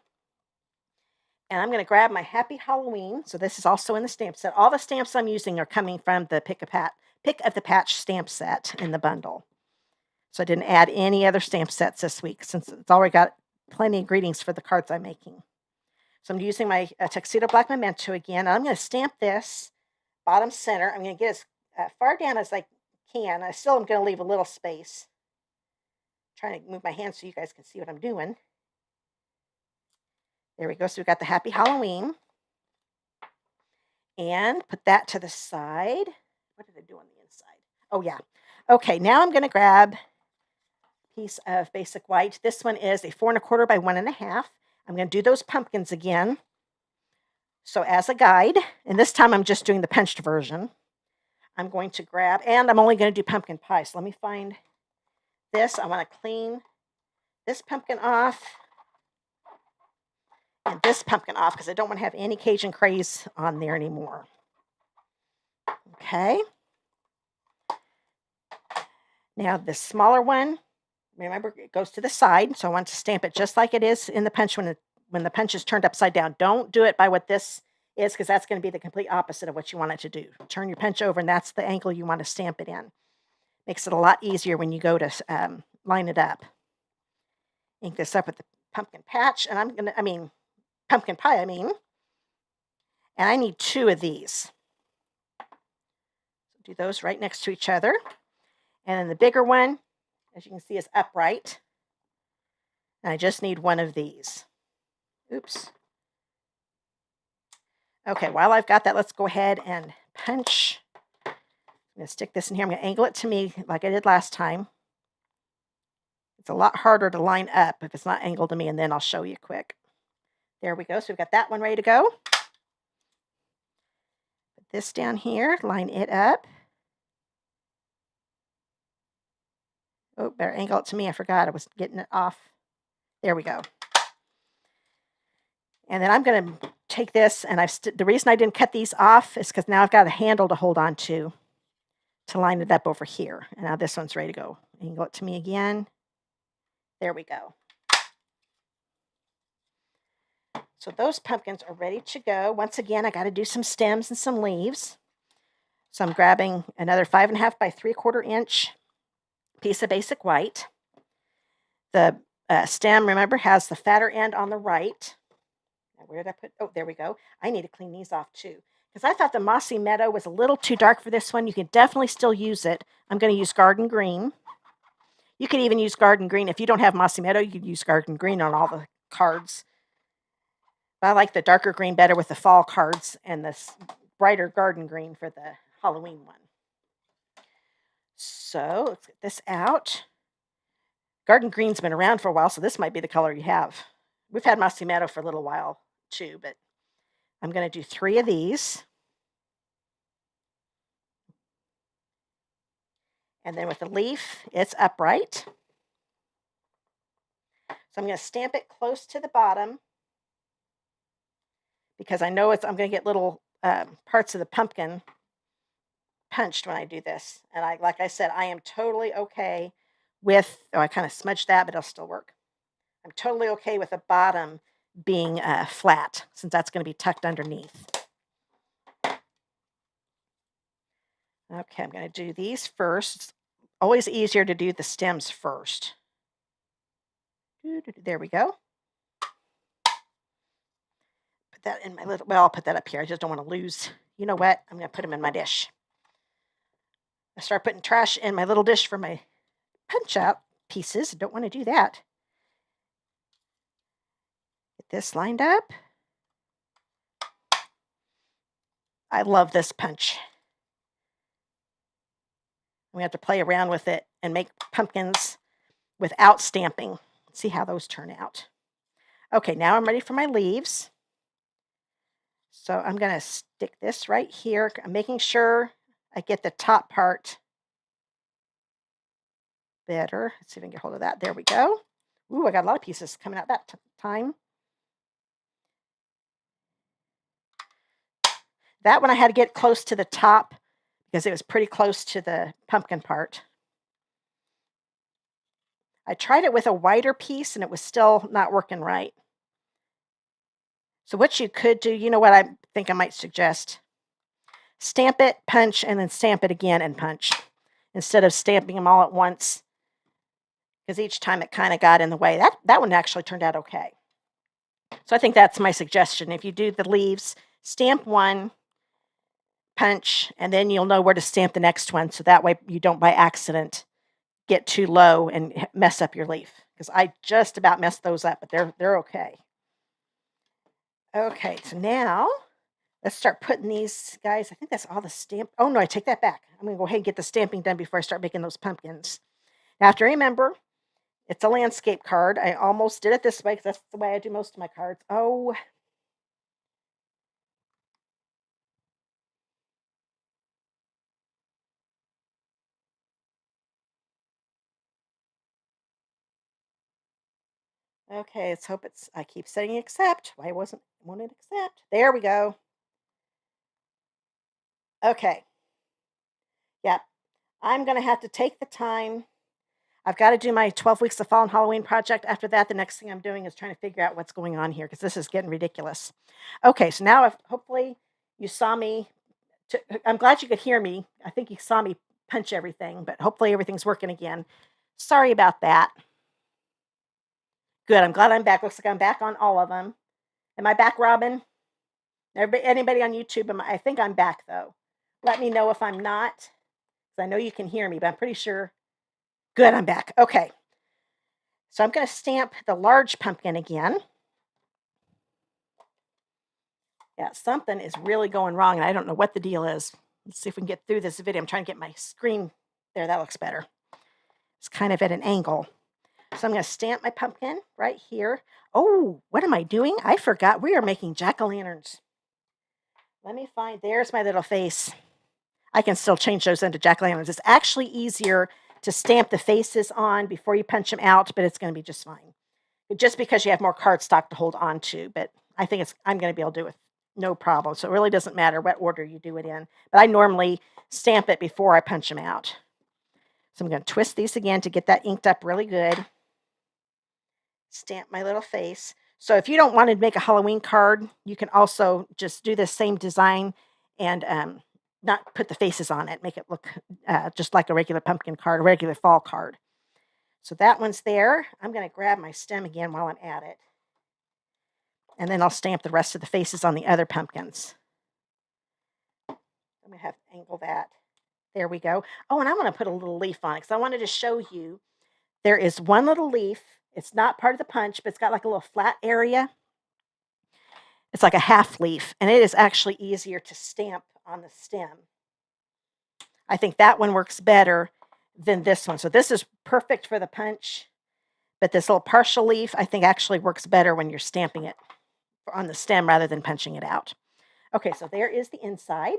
And I'm going to grab my Happy Halloween. So this is also in the stamp set. All the stamps I'm using are coming from the Pick of the Patch stamp set in the bundle. So I didn't add any other stamp sets this week since it's already got plenty of greetings for the cards I'm making. So I'm using my Tuxedo Black Memento again. And I'm going to stamp this bottom center. I'm going to get as far down as I can. I still am going to leave a little space. I'm trying to move my hand so you guys can see what I'm doing. There we go. So we've got the Happy Halloween. And put that to the side. What did I do on the inside? Oh, yeah. Okay, now I'm going to grab a piece of basic white. This one is a 4 1/4 by 1 1/2. I'm going to do those pumpkins again. So as a guide, and this time I'm just doing the punched version, I'm going to grab, and I'm only going to do pumpkin pie. So let me find this. I want to clean this pumpkin off and this pumpkin off because I don't want to have any Cajun craze on there anymore. Okay. Now this smaller one, remember it goes to the side. So I want to stamp it just like it is in the punch when the punch is turned upside down. Don't do it by what this is because that's going to be the complete opposite of what you want it to do. Turn your punch over and that's the angle you want to stamp it in. Makes it a lot easier when you go to line it up. Ink this up with the pumpkin patch, and pumpkin pie, and I need 2 of these. Do those right next to each other. And then the bigger one, as you can see, is upright. And I just need 1 of these. Oops. Okay, while I've got that, let's go ahead and punch. I'm going to stick this in here. I'm going to angle it to me like I did last time. It's a lot harder to line up if it's not angled to me, and then I'll show you quick. There we go. So we've got that one ready to go. Put this down here, line it up. Oh, better angle it to me. I forgot I was getting it off. There we go. And then I'm going to take this, and the reason I didn't cut these off is because now I've got a handle to hold on to line it up over here. And now this one's ready to go. Angle it to me again. There we go. So those pumpkins are ready to go. Once again, I got to do some stems and some leaves. So I'm grabbing another 5.5 by 3/4 inch piece of basic white. The stem, remember, has the fatter end on the right. Now, where did I put? Oh, there we go. I need to clean these off too because I thought the Mossy Meadow was a little too dark for this one. You can definitely still use it. I'm going to use Garden Green. You could even use Garden Green. If you don't have Mossy Meadow, you could use Garden Green on all the cards. But I like the darker green better with the fall cards and this brighter Garden Green for the Halloween one. So let's get this out. Garden Green's been around for a while, so this might be the color you have. We've had Mossy Meadow for a little while too, but I'm going to do 3 of these. And then with the leaf, it's upright. So I'm going to stamp it close to the bottom because I know I'm going to get little parts of the pumpkin punched when I do this. And like I said, I am totally okay with, I kind of smudged that, but it'll still work. I'm totally okay with the bottom being flat since that's going to be tucked underneath. Okay, I'm going to do these first. It's always easier to do the stems first. There we go. Put that in my little, well, I'll put that up here. I just don't want to lose. You know what? I'm going to put them in my dish. I start putting trash in my little dish for my punch out pieces. I don't want to do that. Get this lined up. I love this punch. We have to play around with it and make pumpkins without stamping. See how those turn out. Okay, now I'm ready for my leaves. So I'm going to stick this right here. I'm making sure I get the top part better. Let's see if I can get hold of that. There we go. Ooh, I got a lot of pieces coming out that time. That one I had to get close to the top because it was pretty close to the pumpkin part. I tried it with a wider piece and it was still not working right. So what you could do, you know what I think I might suggest? Stamp it, punch, and then stamp it again and punch instead of stamping them all at once because each time it kind of got in the way. That one actually turned out okay. So I think that's my suggestion. If you do the leaves, stamp one, punch, and then you'll know where to stamp the next one. So that way you don't by accident get too low and mess up your leaf. Because I just about messed those up, but they're okay. Okay, so now let's start putting these guys. I think that's all the stamp. Oh no, I take that back. I'm going to go ahead and get the stamping done before I start making those pumpkins. Now, have to remember, it's a landscape card. I almost did it this way because that's the way I do most of my cards. Oh, Okay, let's hope it's, I keep saying accept. Why won't it accept? There we go. Okay. Yep. I'm going to have to take the time. I've got to do my 12 weeks of fall and Halloween project. After that, the next thing I'm doing is trying to figure out what's going on here because this is getting ridiculous. Okay, so now hopefully you saw me. I'm glad you could hear me. I think you saw me punch everything, but hopefully everything's working again. Sorry about that. Good. I'm glad I'm back. Looks like I'm back on all of them. Am I back, Robin? Anybody on YouTube? I think I'm back, though. Let me know if I'm not, because I know you can hear me, but I'm pretty sure. Good, I'm back. Okay. So I'm going to stamp the large pumpkin again. Yeah, something is really going wrong, and I don't know what the deal is. Let's see if we can get through this video. I'm trying to get my screen there. That looks better. It's kind of at an angle. So I'm going to stamp my pumpkin right here. Oh, what am I doing? I forgot we are making jack-o'-lanterns. Let me find, there's my little face. I can still change those into jack-o'-lanterns. It's actually easier to stamp the faces on before you punch them out, but it's going to be just fine. Just because you have more cardstock to hold on to, but I think I'm going to be able to do it no problem. So it really doesn't matter what order you do it in. But I normally stamp it before I punch them out. So I'm going to twist these again to get that inked up really good. Stamp my little face. So if you don't want to make a Halloween card, you can also just do the same design and not put the faces on it. Make it look just like a regular pumpkin card, a regular fall card. So that one's there. I'm going to grab my stem again while I'm at it. And then I'll stamp the rest of the faces on the other pumpkins. I'm going to have to angle that. There we go. Oh, and I'm going to put a little leaf on it because I wanted to show you there is one little leaf. It's not part of the punch, but it's got like a little flat area. It's like a half leaf, and it is actually easier to stamp on the stem. I think that one works better than this one. So this is perfect for the punch, but this little partial leaf I think actually works better when you're stamping it on the stem rather than punching it out. Okay, so there is the inside.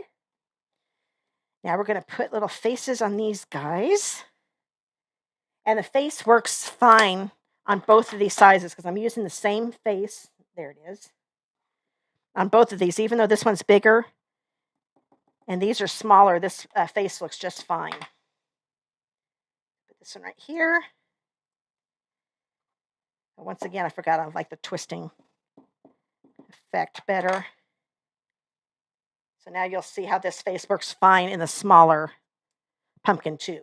Now we're going to put little faces on these guys. And the face works fine on both of these sizes because I'm using the same face. There it is. On both of these, even though this one's bigger and these are smaller, this face looks just fine. Put this one right here. And once again, I forgot I like the twisting effect better. So now you'll see how this face works fine in the smaller pumpkin too.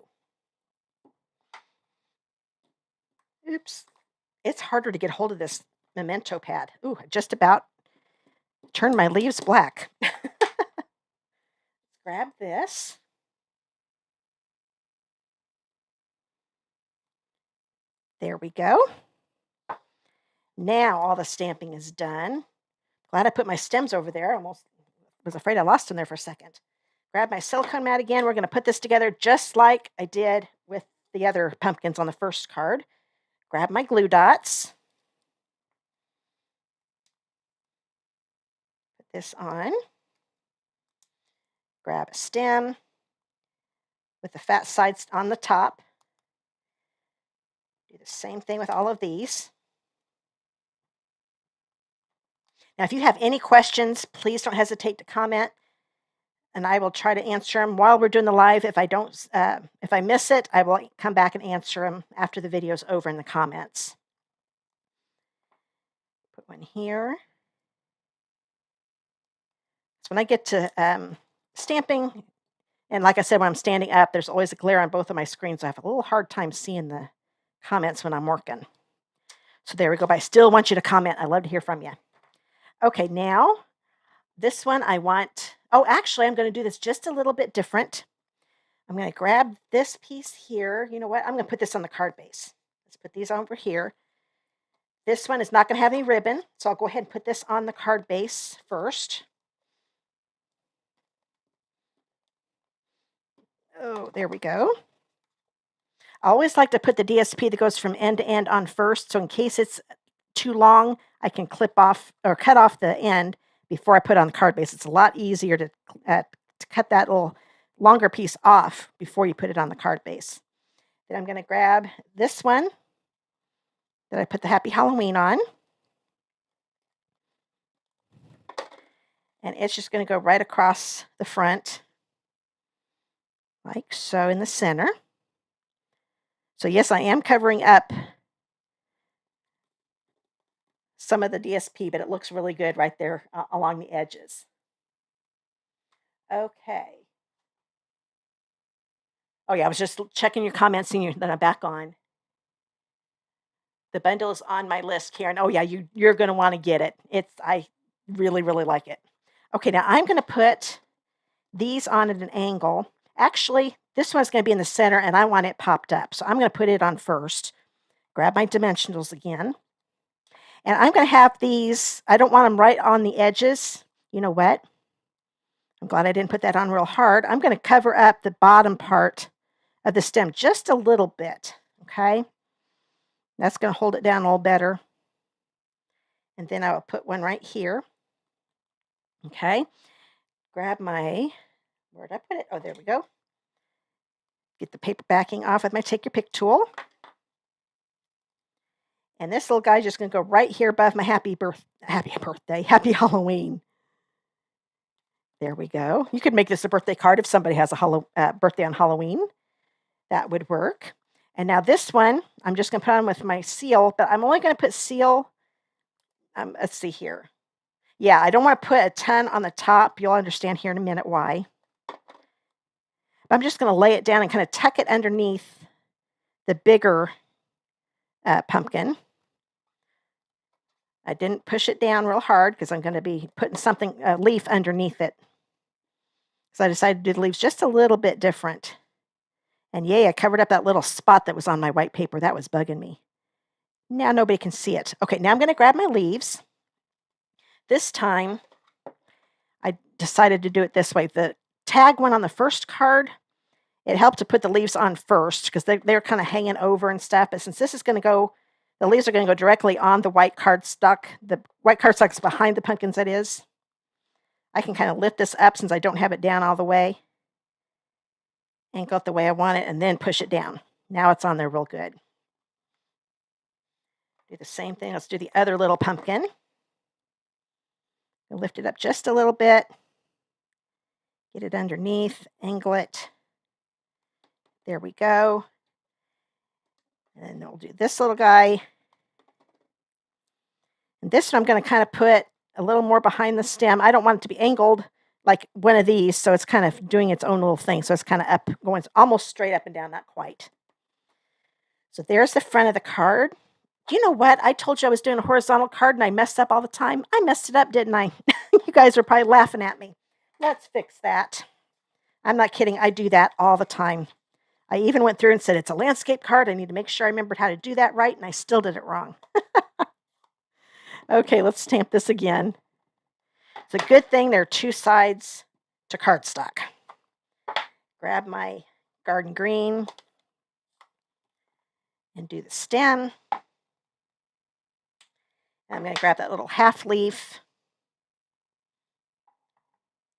Oops. It's harder to get hold of this memento pad. Ooh, I just about turned my leaves black. Grab this. There we go. Now all the stamping is done. Glad I put my stems over there. I almost was afraid I lost them there for a second. Grab my silicone mat again. We're going to put this together just like I did with the other pumpkins on the first card. Grab my glue dots. Put this on. Grab a stem with the fat sides on the top. Do the same thing with all of these. Now, if you have any questions, please don't hesitate to comment, and I will try to answer them while we're doing the live. If I miss it, I will come back and answer them after the video's over in the comments. Put one here. So when I get to stamping, and like I said, when I'm standing up, there's always a glare on both of my screens, so I have a little hard time seeing the comments when I'm working. So there we go. But I still want you to comment. I love to hear from you. Okay, now this one I want, actually I'm going to do this just a little bit different. I'm going to grab this piece here. You know what? I'm going to put this on the card base. Let's put these over here. This one is not going to have any ribbon, so I'll go ahead and put this on the card base first. Oh, there we go. I always like to put the DSP that goes from end to end on first, so in case it's too long, I can clip off or cut off the end before I put it on the card base. It's a lot easier to cut that little longer piece off before you put it on the card base. Then I'm going to grab this one Then I put the Happy Halloween on. And it's just going to go right across the front, like so, in the center. So yes, I am covering up some of the DSP, but it looks really good right there along the edges. Okay. Oh yeah, I was just checking your comments, seeing that I'm back on. The bundle is on my list, Karen. Oh yeah, you're going to want to get it. I really, really like it. Okay, now I'm going to put these on at an angle. Actually, this one's going to be in the center, and I want it popped up. So I'm going to put it on first. Grab my dimensionals again. And I'm going to have these, I don't want them right on the edges. You know what? I'm glad I didn't put that on real hard. I'm going to cover up the bottom part of the stem just a little bit, okay? That's going to hold it down a little better. And then I will put one right here. Okay. Grab my, where did I put it? Oh, there we go. Get the paper backing off with my Take Your Pick tool. And this little guy's just going to go right here above my happy Halloween. There we go. You could make this a birthday card if somebody has a birthday on Halloween. That would work. And now this one, I'm just going to put on with my seal, but I'm only going to put seal. Let's see here. Yeah, I don't want to put a ton on the top. You'll understand here in a minute why. But I'm just going to lay it down and kind of tuck it underneath the bigger pumpkin. I didn't push it down real hard because I'm going to be putting a leaf underneath it. So I decided to do the leaves just a little bit different. And yay, I covered up that little spot that was on my white paper. That was bugging me. Now nobody can see it. Okay, now I'm going to grab my leaves. This time, I decided to do it this way. The tag one on the first card, it helped to put the leaves on first because they're kind of hanging over and stuff. But since this is going to go, the leaves are going to go directly on the white cardstock. The white cardstock is behind the pumpkins, that is. I can kind of lift this up since I don't have it down all the way. Angle it the way I want it and then push it down. Now it's on there real good. Do the same thing. Let's do the other little pumpkin. I'll lift it up just a little bit. Get it underneath. Angle it. There we go. And then we'll do this little guy. And this one I'm going to kind of put a little more behind the stem. I don't want it to be angled like one of these, so it's kind of doing its own little thing. So it's kind of up, going almost straight up and down, not quite. So there's the front of the card. Do you know what? I told you I was doing a horizontal card and I messed up all the time. I messed it up, didn't I? You guys are probably laughing at me. Let's fix that. I'm not kidding. I do that all the time. I even went through and said, it's a landscape card. I need to make sure I remembered how to do that right, and I still did it wrong. Okay, let's stamp this again. It's a good thing there are two sides to cardstock. Grab my garden green and do the stem. I'm going to grab that little half leaf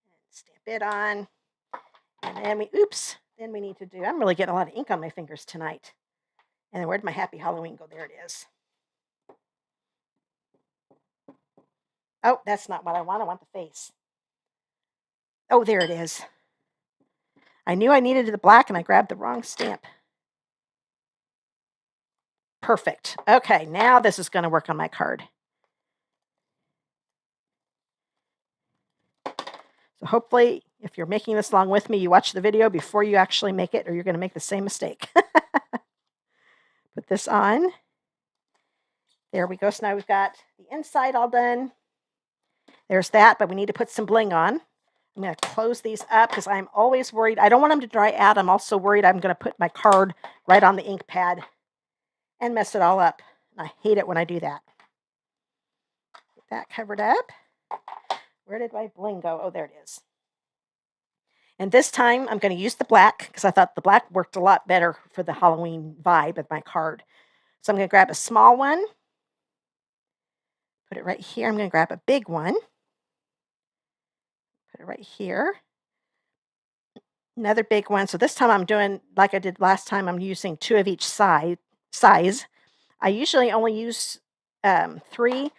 and stamp it on. And then we need to do, I'm really getting a lot of ink on my fingers tonight. And then where'd my Happy Halloween go? There it is. Oh, that's not what I want. I want the face. Oh, there it is. I knew I needed the black and I grabbed the wrong stamp. Perfect. Okay, now this is going to work on my card. So hopefully, if you're making this along with me, you watch the video before you actually make it, or you're going to make the same mistake. Put this on. There we go. So now we've got the inside all done. There's that, but we need to put some bling on. I'm going to close these up because I'm always worried. I don't want them to dry out. I'm also worried I'm going to put my card right on the ink pad and mess it all up. I hate it when I do that. Get that covered up. Where did my bling go? Oh, there it is. And this time I'm going to use the black because I thought the black worked a lot better for the Halloween vibe of my card. So I'm going to grab a small one. Put it right here. I'm going to grab a big one. Put it right here. Another big one. So this time I'm doing like I did last time. I'm using two of each size. I usually only use 3,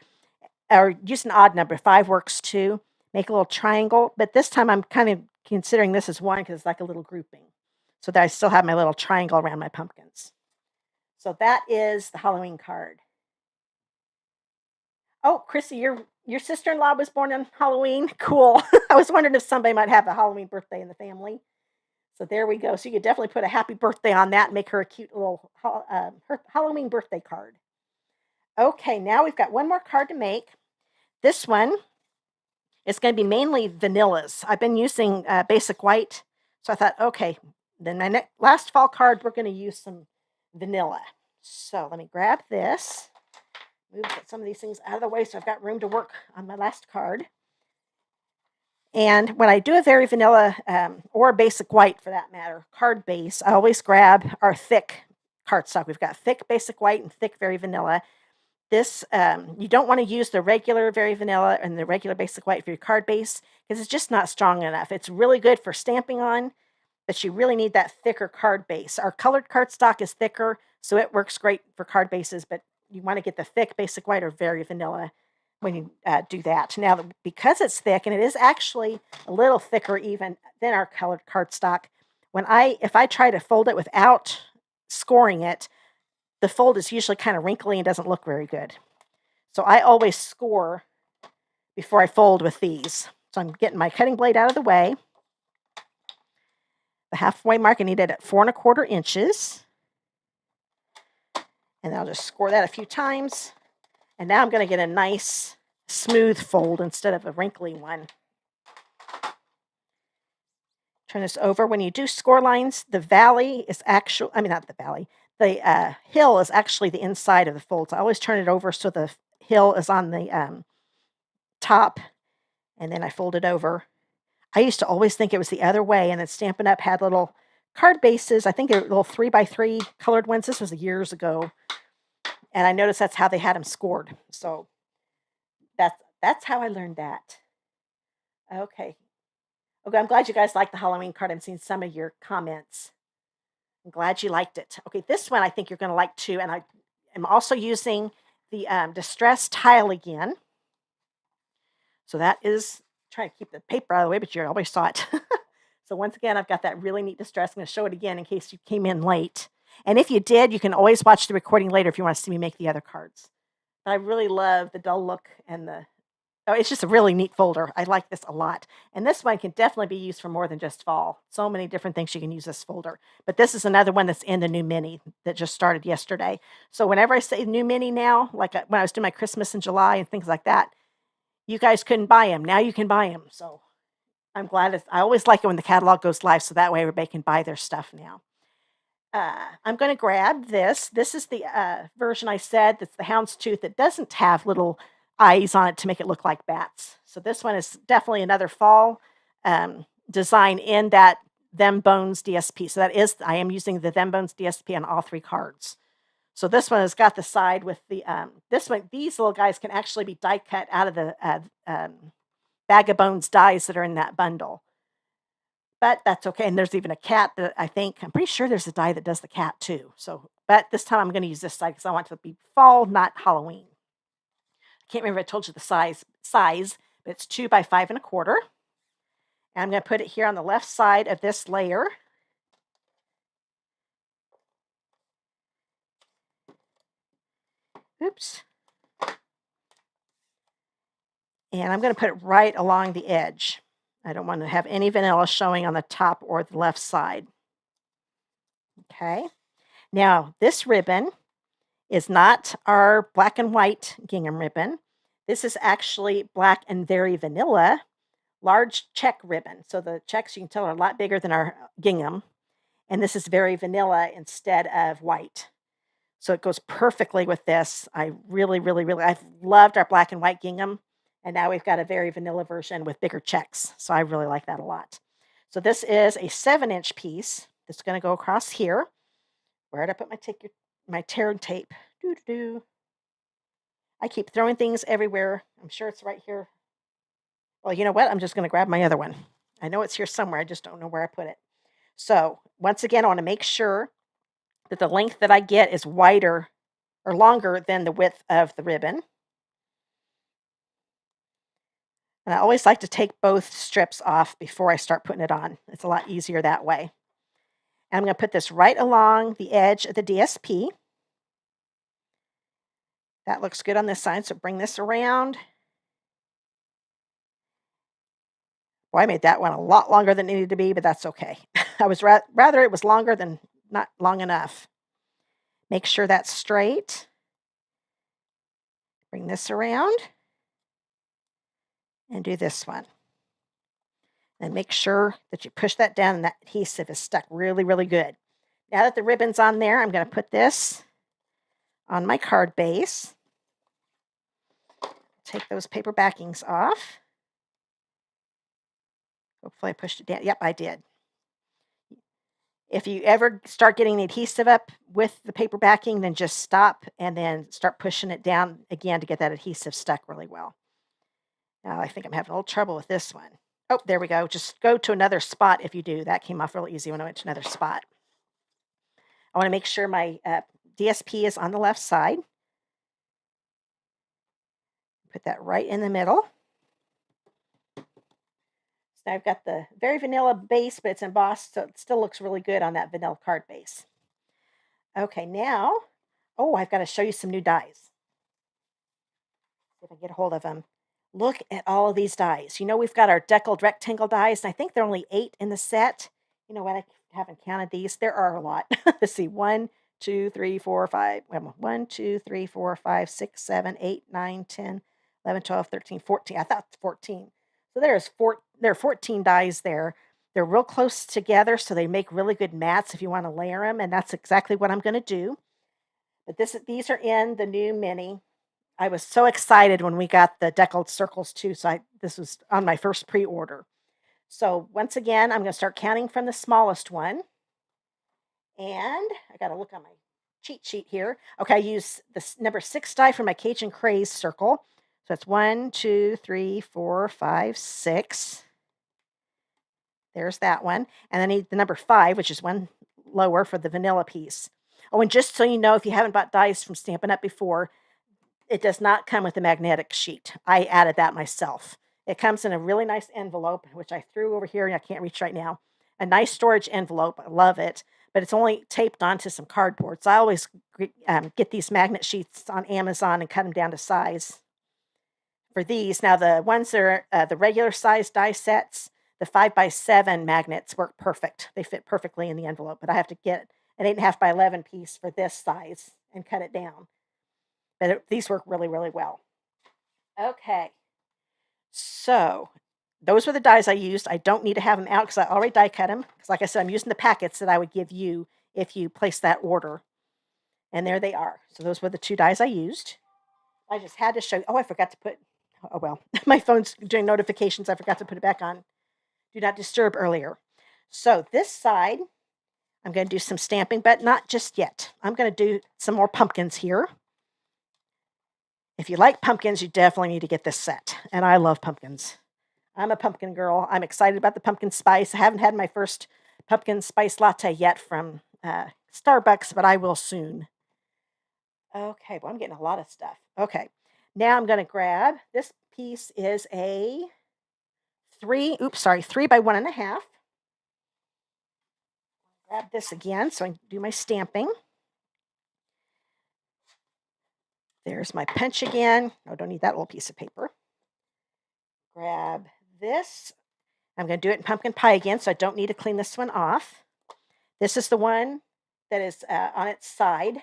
or use an odd number. 5 works too. Make a little triangle, but this time I'm kind of considering this as one because it's like a little grouping, so that I still have my little triangle around my pumpkins. So that is the Halloween card. Oh, Chrissy, your sister-in-law was born on Halloween. Cool. I was wondering if somebody might have a Halloween birthday in the family. So there we go. So you could definitely put a happy birthday on that and make her a cute little her Halloween birthday card. Okay, now we've got one more card to make. This one is going to be mainly vanillas. I've been using basic white, so I thought, okay, then my last fall card, we're going to use some vanilla. So let me grab this. Move some of these things out of the way so I've got room to work on my last card. And when I do a very vanilla or basic white for that matter, card base, I always grab our thick cardstock. We've got thick basic white and thick very vanilla. This, you don't want to use the regular very vanilla and the regular basic white for your card base because it's just not strong enough. It's really good for stamping on, but you really need that thicker card base. Our colored cardstock is thicker, so it works great for card bases, but you want to get the thick basic white or very vanilla when you do that. Now, because it's thick, and it is actually a little thicker even than our colored cardstock, if I try to fold it without scoring it, the fold is usually kind of wrinkly and doesn't look very good. So I always score before I fold with these. So I'm getting my cutting blade out of the way. The halfway mark, I need it at 4¼ inches. And I'll just score that a few times. And now I'm going to get a nice smooth fold instead of a wrinkly one. Turn this over. When you do score lines, the valley is actually, not the valley, the hill is actually the inside of the fold. So I always turn it over so the hill is on the top, and then I fold it over. I used to always think it was the other way, and then Stampin' Up! Had little card bases. I think they were little 3x3 colored ones. This was years ago. And I noticed that's how they had them scored. So that's how I learned that. Okay. Okay, I'm glad you guys liked the Halloween card. I'm seeing some of your comments. I'm glad you liked it. Okay, this one I think you're going to like too. And I am also using the Distress Tile again. So that is, trying to keep the paper out of the way, but you always saw it. So once again, I've got that really neat distress. I'm going to show it again in case you came in late. And if you did, you can always watch the recording later if you want to see me make the other cards. But I really love the dull look and it's just a really neat folder. I like this a lot. And this one can definitely be used for more than just fall. So many different things you can use this folder. But this is another one that's in the new mini that just started yesterday. So whenever I say new mini now, like when I was doing my Christmas in July and things like that, you guys couldn't buy them. Now you can buy them. So I'm glad. I always like it when the catalog goes live, so that way everybody can buy their stuff now. I'm going to grab this. This is the version I said that's the houndstooth that doesn't have little eyes on it to make it look like bats. So this one is definitely another fall design in that Them Bones DSP. So I am using the Them Bones DSP on all 3 cards. So this one has got the side with the, these little guys can actually be die cut out of the Bag of Bones dies that are in that bundle. But that's okay. And there's even a cat that I'm pretty sure there's a die that does the cat too. So, but this time I'm going to use this side because I want it to be fall, not Halloween. I can't remember if I told you the size, but it's 2 by 5 1/4. And I'm going to put it here on the left side of this layer. Oops. And I'm going to put it right along the edge. I don't want to have any vanilla showing on the top or the left side. Okay. Now, this ribbon is not our black and white gingham ribbon. This is actually black and very vanilla large check ribbon. So the checks, you can tell, are a lot bigger than our gingham. And this is very vanilla instead of white. So it goes perfectly with this. I really, really, really, I've loved our black and white gingham. And now we've got a very vanilla version with bigger checks. So I really like that a lot. So this is a 7-inch piece that's going to go across here. Where did I put my tear and tape? I keep throwing things everywhere. I'm sure it's right here. Well, you know what? I'm just going to grab my other one. I know it's here somewhere. I just don't know where I put it. So once again, I want to make sure that the length that I get is wider or longer than the width of the ribbon. And I always like to take both strips off before I start putting it on. It's a lot easier that way. And I'm going to put this right along the edge of the DSP. That looks good on this side, so bring this around. Well, I made that one a lot longer than it needed to be, but that's okay. I was rather it was longer than not long enough. Make sure that's straight. Bring this around and do this one. And make sure that you push that down and that adhesive is stuck really, really good. Now that the ribbon's on there, I'm going to put this on my card base. Take those paper backings off. Hopefully I pushed it down. Yep, I did. If you ever start getting the adhesive up with the paper backing, then just stop and then start pushing it down again to get that adhesive stuck really well. Now I think I'm having a little trouble with this one. Oh, there we go. Just go to another spot if you do. That came off really easy when I went to another spot. I want to make sure my DSP is on the left side. Put that right in the middle. So I've got the very vanilla base, but it's embossed, so it still looks really good on that vanilla card base. Okay, now, oh, I've got to show you some new dies. See if I can get a hold of them. Look at all of these dies. You know, we've got our deckled rectangle dies, and I think there are only 8 in the set. You know what? I haven't counted these. There are a lot. Let's see. 1, 2, 3, 4, 5. 1, 2, 3, 4, 5, 6, 7, 8, 9, 10, 11, 12, 13, 14. I thought 14. So there are 14 dies there. They're real close together, so they make really good mats if you want to layer them, and that's exactly what I'm going to do. But these are in the new mini. I was so excited when we got the Deckled Circles too, so this was on my first pre-order. So once again, I'm going to start counting from the smallest one. And I got to look on my cheat sheet here. Okay, I use the number 6 die for my Cajun Craze circle. So that's 1, 2, 3, 4, 5, 6. There's that one. And then I need the number 5, which is one lower for the vanilla piece. Oh, and just so you know, if you haven't bought dies from Stampin' Up before, it does not come with a magnetic sheet. I added that myself. It comes in a really nice envelope, which I threw over here and I can't reach right now. A nice storage envelope. I love it. But it's only taped onto some cardboard. So I always get these magnet sheets on Amazon and cut them down to size for these. Now, the ones that are the regular size die sets, the 5x7 magnets work perfect. They fit perfectly in the envelope. But I have to get an 8.5 by 11 piece for this size and cut it down. But these work really, really well. Okay. So those were the dies I used. I don't need to have them out because I already die cut them. Because like I said, I'm using the packets that I would give you if you place that order. And there they are. So those were the 2 dies I used. I just had to show you. Oh, I forgot to put, oh well, my phone's doing notifications. I forgot to put it back on Do Not Disturb earlier. So this side, I'm going to do some stamping, but not just yet. I'm going to do some more pumpkins here. If you like pumpkins, you definitely need to get this set. And I love pumpkins. I'm a pumpkin girl. I'm excited about the pumpkin spice. I haven't had my first pumpkin spice latte yet from Starbucks, but I will soon. Okay, well, I'm getting a lot of stuff. Okay, now I'm going to grab, this piece is a 3 by 1.5. Grab this again so I can do my stamping. There's my punch again. Oh, don't need that little piece of paper. Grab this. I'm going to do it in pumpkin pie again, so I don't need to clean this one off. This is the one that is on its side.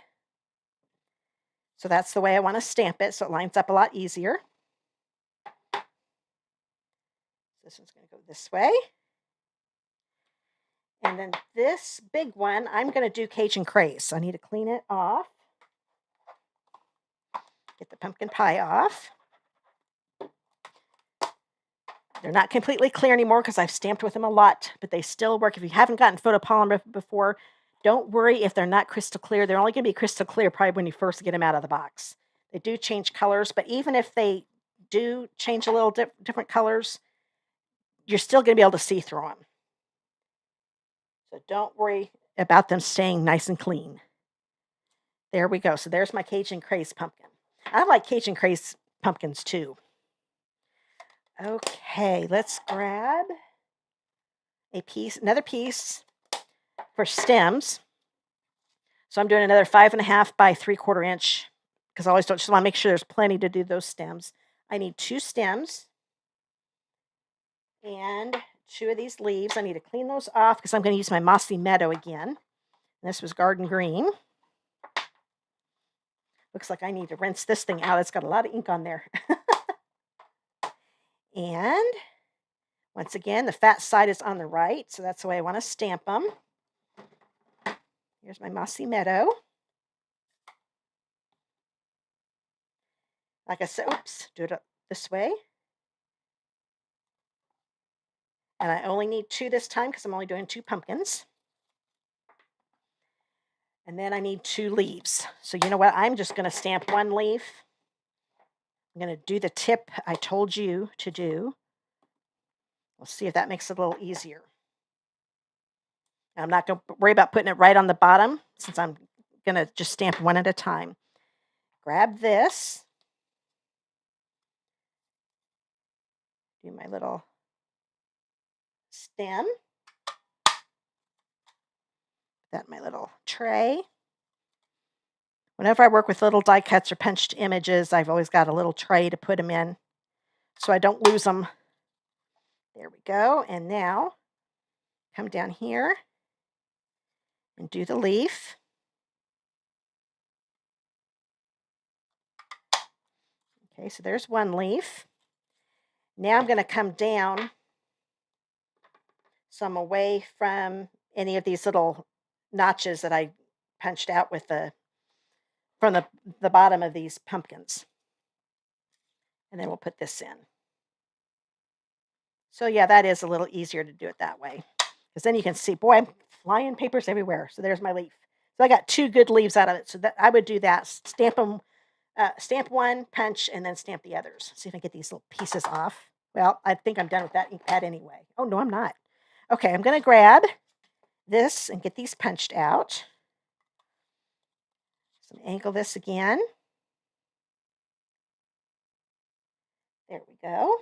So that's the way I want to stamp it, so it lines up a lot easier. This one's going to go this way. And then this big one, I'm going to do Cajun Craze. So I need to clean it off. Get the pumpkin pie off. They're not completely clear anymore because I've stamped with them a lot, but they still work. If you haven't gotten photopolymer before, don't worry if they're not crystal clear. They're only going to be crystal clear probably when you first get them out of the box. They do change colors, but even if they do change a little different colors, you're still going to be able to see through them. So don't worry about them staying nice and clean. There we go. So there's my Cajun Craze pumpkin. I like Cajun Craze pumpkins too. Okay, let's grab another piece for stems. So I'm doing another 5.5 by 3/4 inch because I always just want to make sure there's plenty to do those stems. I need 2 stems and 2 of these leaves. I need to clean those off because I'm going to use my Mossy Meadow again. This was Garden Green. Looks like I need to rinse this thing out. It's got a lot of ink on there. And once again, the fat side is on the right, so that's the way I want to stamp them. Here's my Mossy Meadow. Like I said, oops, do it up this way. And I only need 2 this time because I'm only doing 2 pumpkins. And then I need 2 leaves. So you know what? I'm just going to stamp 1 leaf. I'm going to do the tip I told you to do. We'll see if that makes it a little easier. I'm not going to worry about putting it right on the bottom since I'm going to just stamp 1 at a time. Grab this. Do my little stem. That my little tray. Whenever I work with little die cuts or punched images, I've always got a little tray to put them in so I don't lose them. There we go. And now come down here and do the leaf. Okay, so there's 1 leaf. Now I'm going to come down so I'm away from any of these little notches that I punched out with from the bottom of these pumpkins. And then we'll put this in. So yeah, that is a little easier to do it that way. Because then you can see, boy, I'm flying papers everywhere. So there's my leaf. So I got 2 good leaves out of it. So that I would do that. Stamp them, stamp 1, punch, and then stamp the others. See if I can get these little pieces off. Well, I think I'm done with that ink pad anyway. Oh, no, I'm not. Okay, I'm going to grab this and get these punched out. So angle this again. There we go.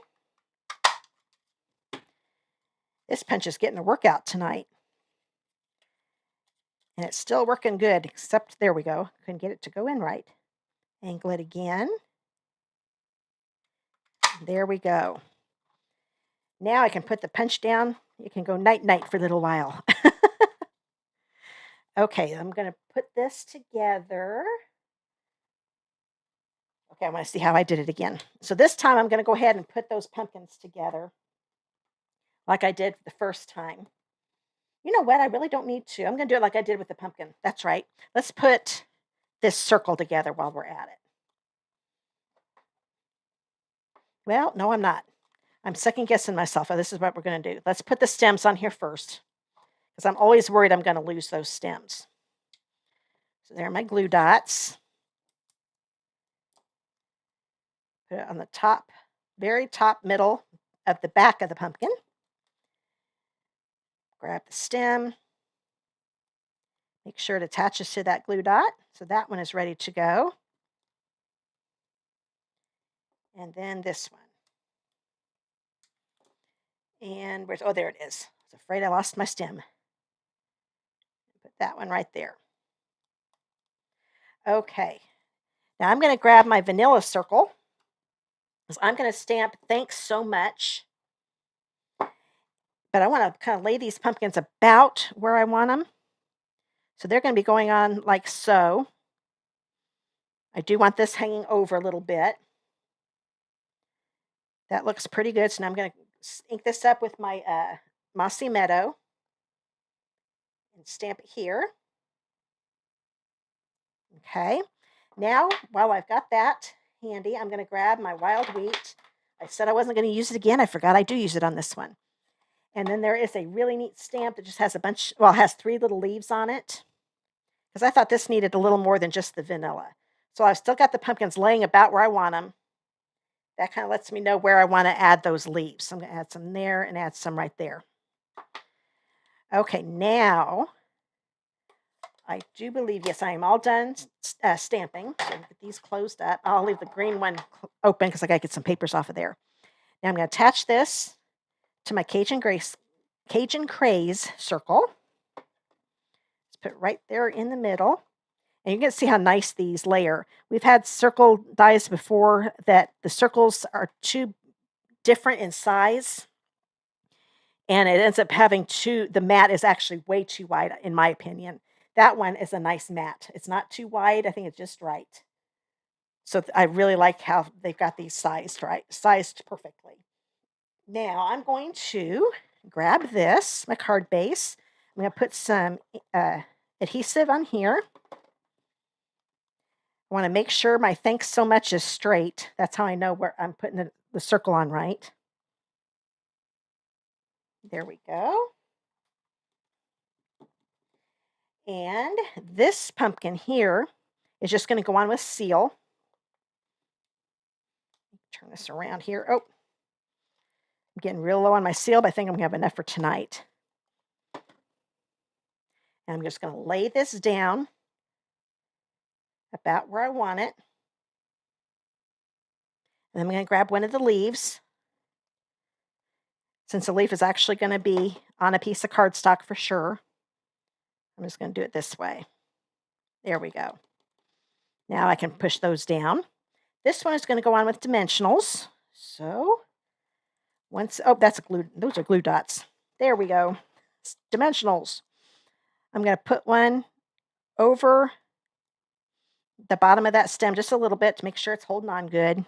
This punch is getting a workout tonight. And it's still working good, except there we go. Couldn't get it to go in right. Angle it again. There we go. Now I can put the punch down. You can go night-night for a little while. Okay, I'm going to put this together. Okay, I want to see how I did it again. So this time I'm going to go ahead and put those pumpkins together like I did the first time. You know what? I really don't need to. I'm going to do it like I did with the pumpkin. That's right. Let's put this circle together while we're at it. Well, no, I'm not. I'm second guessing myself. Oh, this is what we're going to do. Let's put the stems on here first because I'm always worried I'm going to lose those stems. So there are my glue dots. Put it on the top, very top middle of the back of the pumpkin. Grab the stem. Make sure it attaches to that glue dot. So that one is ready to go. And then this one. And where's, oh, there it is. I was afraid I lost my stem. Put that one right there. Okay. Now I'm going to grab my vanilla circle. Because I'm going to stamp thanks so much. But I want to kind of lay these pumpkins about where I want them. So they're going to be going on like so. I do want this hanging over a little bit. That looks pretty good. So now I'm going to ink this up with my Mossy Meadow and stamp it here. Okay. Now, while I've got that handy, I'm going to grab my wild wheat. I said I wasn't going to use it again. I forgot I do use it on this one. And then there is a really neat stamp that just has a bunch, well, it has 3 little leaves on it. Because I thought this needed a little more than just the vanilla. So I've still got the pumpkins laying about where I want them. That kind of lets me know where I want to add those leaves. So I'm going to add some there and add some right there. Okay, now I do believe, yes, I am all done stamping. So get these closed up. I'll leave the green one open because I got to get some papers off of there. Now I'm going to attach this to my Cajun Craze circle. Let's put it right there in the middle. And you can see how nice these layer. We've had circle dies before that the circles are too different in size. And it ends up having the mat is actually way too wide, in my opinion. That one is a nice mat. It's not too wide. I think it's just right. So I really like how they've got these sized perfectly. Now I'm going to grab this, my card base. I'm going to put some adhesive on here. I want to make sure my thanks so much is straight. That's how I know where I'm putting the circle on right. There we go. And this pumpkin here is just going to go on with seal. Turn this around here. Oh, I'm getting real low on my seal, but I think I'm going to have enough for tonight. And I'm just going to lay this down about where I want it. And I'm going to grab one of the leaves. Since the leaf is actually going to be on a piece of cardstock for sure, I'm just going to do it this way. There we go. Now I can push those down. This one is going to go on with dimensionals. So that's those are glue dots. There we go. Dimensionals. I'm going to put one over the bottom of that stem just a little bit to make sure it's holding on good.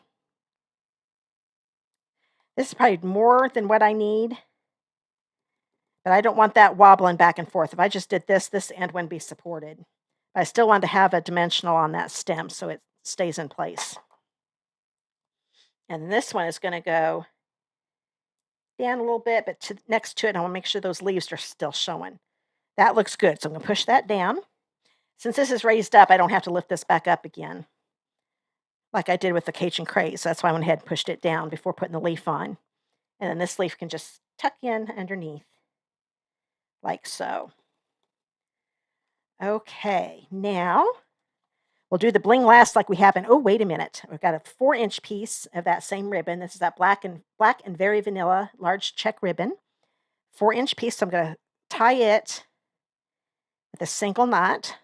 This is probably more than what I need, but I don't want that wobbling back and forth. If I just did this end wouldn't be supported. But I still want to have a dimensional on that stem so it stays in place. And this one is going to go down a little bit, but next to it, I want to make sure those leaves are still showing. That looks good, so I'm going to push that down. Since this is raised up, I don't have to lift this back up again, like I did with the Cajun Craze. That's why I went ahead and pushed it down before putting the leaf on. And then this leaf can just tuck in underneath, like so. Okay, now we'll do the bling last like we have in, oh, wait a minute. We've got a 4-inch piece of that same ribbon. This is that black and very vanilla large check ribbon. 4-inch piece, so I'm going to tie it with a single knot.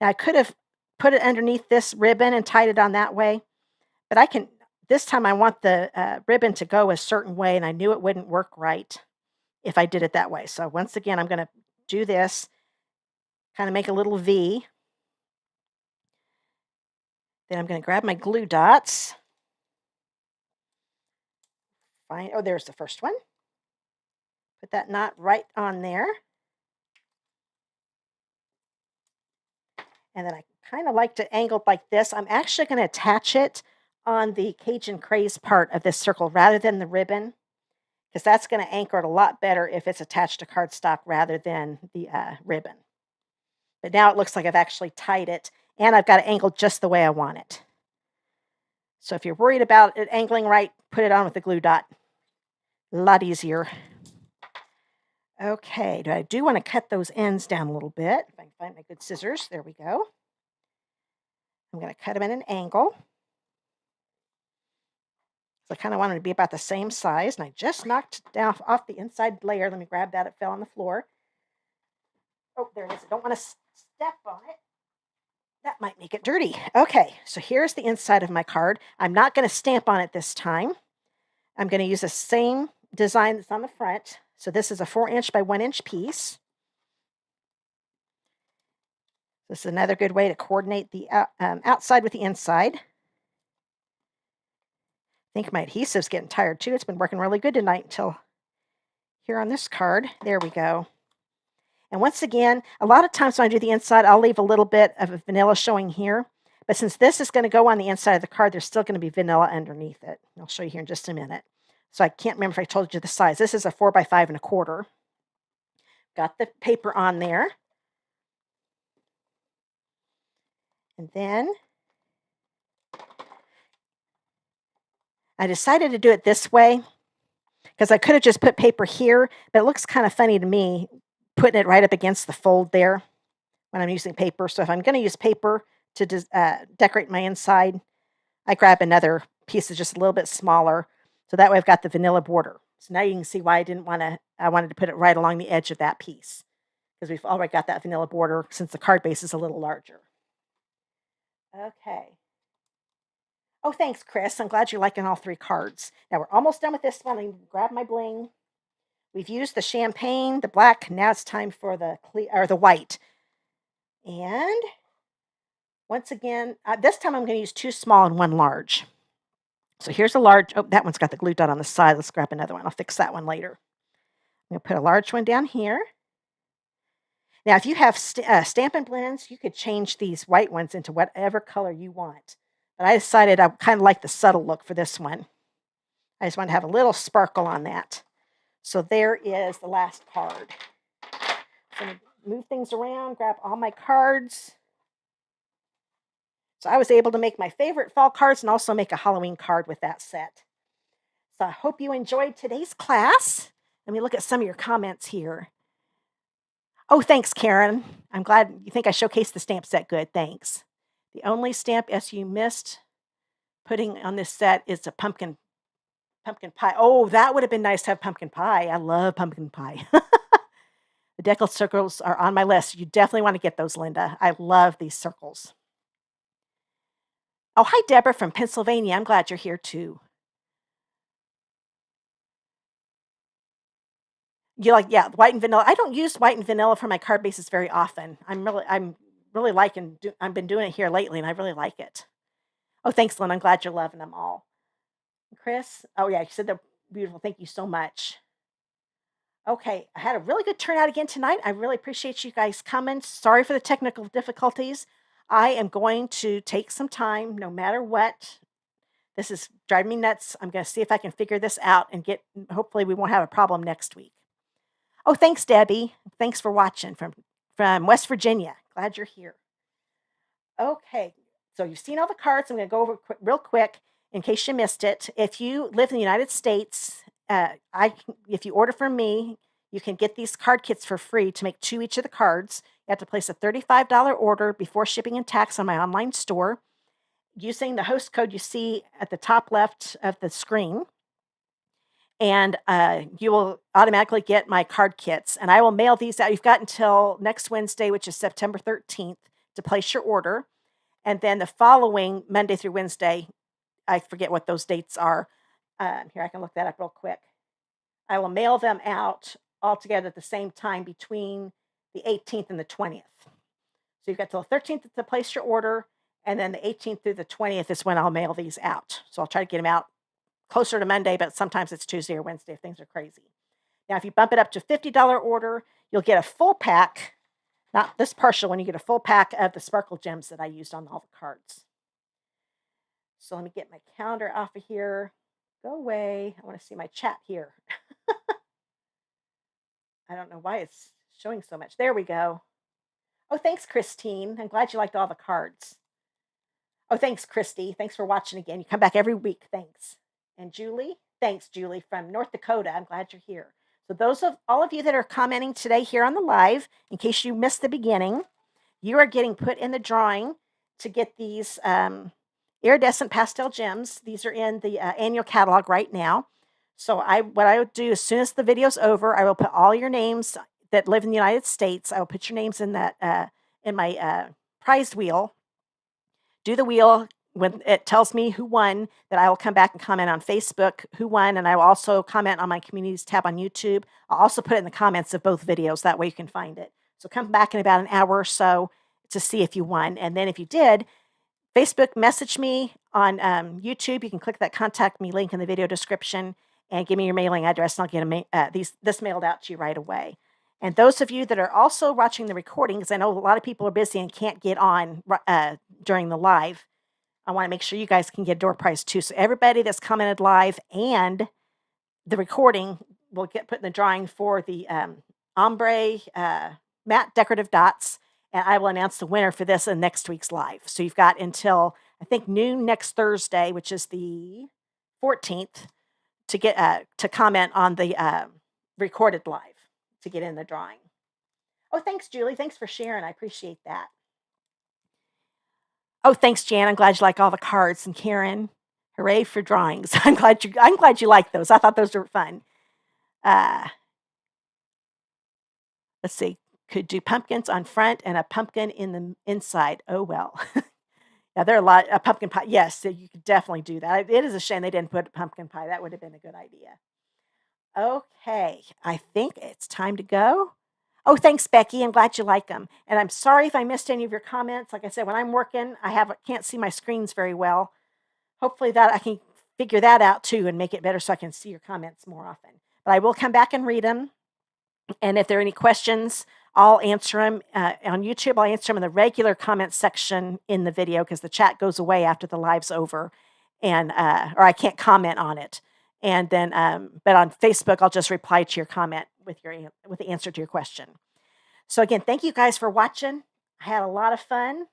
Now I could have put it underneath this ribbon and tied it on that way, but this time I want the ribbon to go a certain way, and I knew it wouldn't work right if I did it that way. So once again, I'm going to do this, kind of make a little V. Then I'm going to grab my glue dots. Oh, there's the first one. Put that knot right on there. And then I kind of like to angle it like this. I'm actually going to attach it on the Cajun Craze part of this circle rather than the ribbon, because that's going to anchor it a lot better if it's attached to cardstock rather than the ribbon. But now it looks like I've actually tied it, and I've got it angled just the way I want it. So if you're worried about it angling right, put it on with the glue dot. A lot easier. Okay, I do want to cut those ends down a little bit. If I can find my good scissors, there we go. I'm going to cut them at an angle. So I kind of wanted to be about the same size, and I just knocked down off the inside layer. Let me grab that. It fell on the floor. Oh, there it is. I don't want to step on it. That might make it dirty. Okay, so here's the inside of my card. I'm not going to stamp on it this time. I'm going to use the same design that's on the front. So this is a 4-inch by 1-inch piece. This is another good way to coordinate the outside with the inside. I think my adhesive's getting tired too. It's been working really good tonight until here on this card. There we go. And once again, a lot of times when I do the inside, I'll leave a little bit of a vanilla showing here. But since this is going to go on the inside of the card, there's still going to be vanilla underneath it. I'll show you here in just a minute. So I can't remember if I told you the size. This is a 4 by 5 1/4. Got the paper on there. And then I decided to do it this way because I could have just put paper here, but it looks kind of funny to me putting it right up against the fold there. when I'm using paper. So if I'm going to use paper to decorate my inside, I grab another piece that's just a little bit smaller. So that way I've got the vanilla border. So now you can see why I wanted to put it right along the edge of that piece, because we've already got that vanilla border since the card base is a little larger. Okay. Oh, thanks, Chris. I'm glad you're liking all 3 cards. Now we're almost done with this one. I grab my bling. We've used the champagne, the black. Now it's time for the the white. And once again, this time I'm going to use 2 small and 1 large. So here's a large. Oh, that one's got the glue dot on the side. Let's grab another one. I'll fix that one later. I'm going to put a large one down here. Now, if you have Stampin' blends, you could change these white ones into whatever color you want. But I decided I kind of like the subtle look for this one. I just want to have a little sparkle on that. So there is the last card. I'm going to move things around, grab all my cards. So I was able to make my favorite fall cards and also make a Halloween card with that set. So I hope you enjoyed today's class. Let me look at some of your comments here. Oh, thanks, Karen. I'm glad you think I showcased the stamp set good. Thanks. The only stamp you missed putting on this set is a pumpkin pie. Oh, that would have been nice to have pumpkin pie. I love pumpkin pie. The Deckled Circles are on my list. You definitely want to get those, Linda. I love these circles. Oh, hi, Deborah from Pennsylvania. I'm glad you're here too. You like, yeah, white and vanilla. I don't use white and vanilla for my card bases very often. I'm really liking. I've been doing it here lately, and I really like it. Oh, thanks, Lynn. I'm glad you're loving them all. Chris. Oh yeah, you said they're beautiful. Thank you so much. Okay, I had a really good turnout again tonight. I really appreciate you guys coming. Sorry for the technical difficulties. I am going to take some time, no matter what. This is driving me nuts. I'm going to see if I can figure this out and hopefully we won't have a problem next week. Oh, thanks, Debbie. Thanks for watching from West Virginia. Glad you're here. Okay, so you've seen all the cards. I'm going to go over real quick in case you missed it. If you live in the United States, if you order from me, you can get these card kits for free to make 2 each of the cards. You have to place a $35 order before shipping and tax on my online store using the host code you see at the top left of the screen. And you will automatically get my card kits. And I will mail these out. You've got until next Wednesday, which is September 13th, to place your order. And then the following Monday through Wednesday, I forget what those dates are. Here, I can look that up real quick. I will mail them out all together at the same time between the 18th and the 20th. So you've got till the 13th to place your order, and then the 18th through the 20th is when I'll mail these out. So I'll try to get them out closer to Monday, but sometimes it's Tuesday or Wednesday if things are crazy. Now, if you bump it up to $50 order, you'll get a full pack, not this partial one, you get a full pack of the sparkle gems that I used on all the cards. So let me get my calendar off of here. Go away. I want to see my chat here. I don't know why it's showing so much. There we go. Oh, thanks, Christine. I'm glad you liked all the cards. Oh, thanks, Christy. Thanks for watching again. You come back every week. Thanks. And Julie? Thanks, Julie, from North Dakota. I'm glad you're here. So all of you that are commenting today here on the live, in case you missed the beginning, you are getting put in the drawing to get these iridescent pastel gems. These are in the annual catalog right now. So what I would do as soon as the video's over, I will put all your names that live in the United States. I will put your names in that in my prize wheel. Do the wheel. When it tells me who won, that I will come back and comment on Facebook who won, and I will also comment on my communities tab on YouTube. I'll also put it in the comments of both videos. That way you can find it. So come back in about an hour or so to see if you won. And then if you did, Facebook message me on YouTube. You can click that contact me link in the video description and give me your mailing address, and I'll get this mailed out to you right away. And those of you that are also watching the recording, because I know a lot of people are busy and can't get on during the live, I want to make sure you guys can get a door prize too. So everybody that's commented live and the recording will get put in the drawing for the ombre matte decorative dots. And I will announce the winner for this in next week's live. So you've got until, I think, noon next Thursday, which is the 14th, to get to comment on the recorded live to get in the drawing. Oh, thanks, Julie. Thanks for sharing. I appreciate that. Oh, thanks, Jan. I'm glad you like all the cards. And Karen, hooray for drawings. I'm glad you like those. I thought those were fun. Let's see. Could do pumpkins on front and a pumpkin in the inside. Oh well. Yeah, there are a pumpkin pie. Yes, so you could definitely do that. It is a shame they didn't put pumpkin pie. That would have been a good idea. Okay, I think it's time to go. Oh, thanks, Becky. I'm glad you like them. And I'm sorry if I missed any of your comments. Like I said, when I'm working, can't see my screens very well. Hopefully that I can figure that out too and make it better so I can see your comments more often. But I will come back and read them. And if there are any questions, I'll answer them on YouTube. I'll answer them in the regular comment section in the video because the chat goes away after the live's over, and or I can't comment on it. And then, but on Facebook, I'll just reply to your comment with the answer to your question. So again, thank you guys for watching. I had a lot of fun.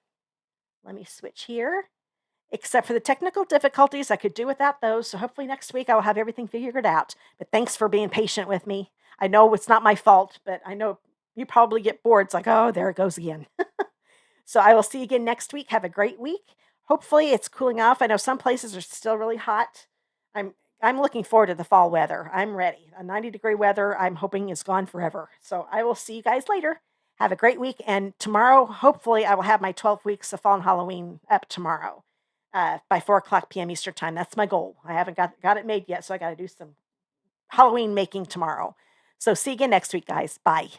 Let me switch here. Except for the technical difficulties, I could do without those. So hopefully next week I'll have everything figured out. But thanks for being patient with me. I know it's not my fault, but I know you probably get bored. It's like, oh, there it goes again. So I will see you again next week. Have a great week. Hopefully it's cooling off. I know some places are still really hot. I'm looking forward to the fall weather. I'm ready. A 90-degree weather I'm hoping is gone forever. So I will see you guys later. Have a great week. And tomorrow, hopefully, I will have my 12 weeks of Fall and Halloween up tomorrow by 4 o'clock p.m. Eastern time. That's my goal. I haven't got it made yet, so I got to do some Halloween making tomorrow. So see you again next week, guys. Bye.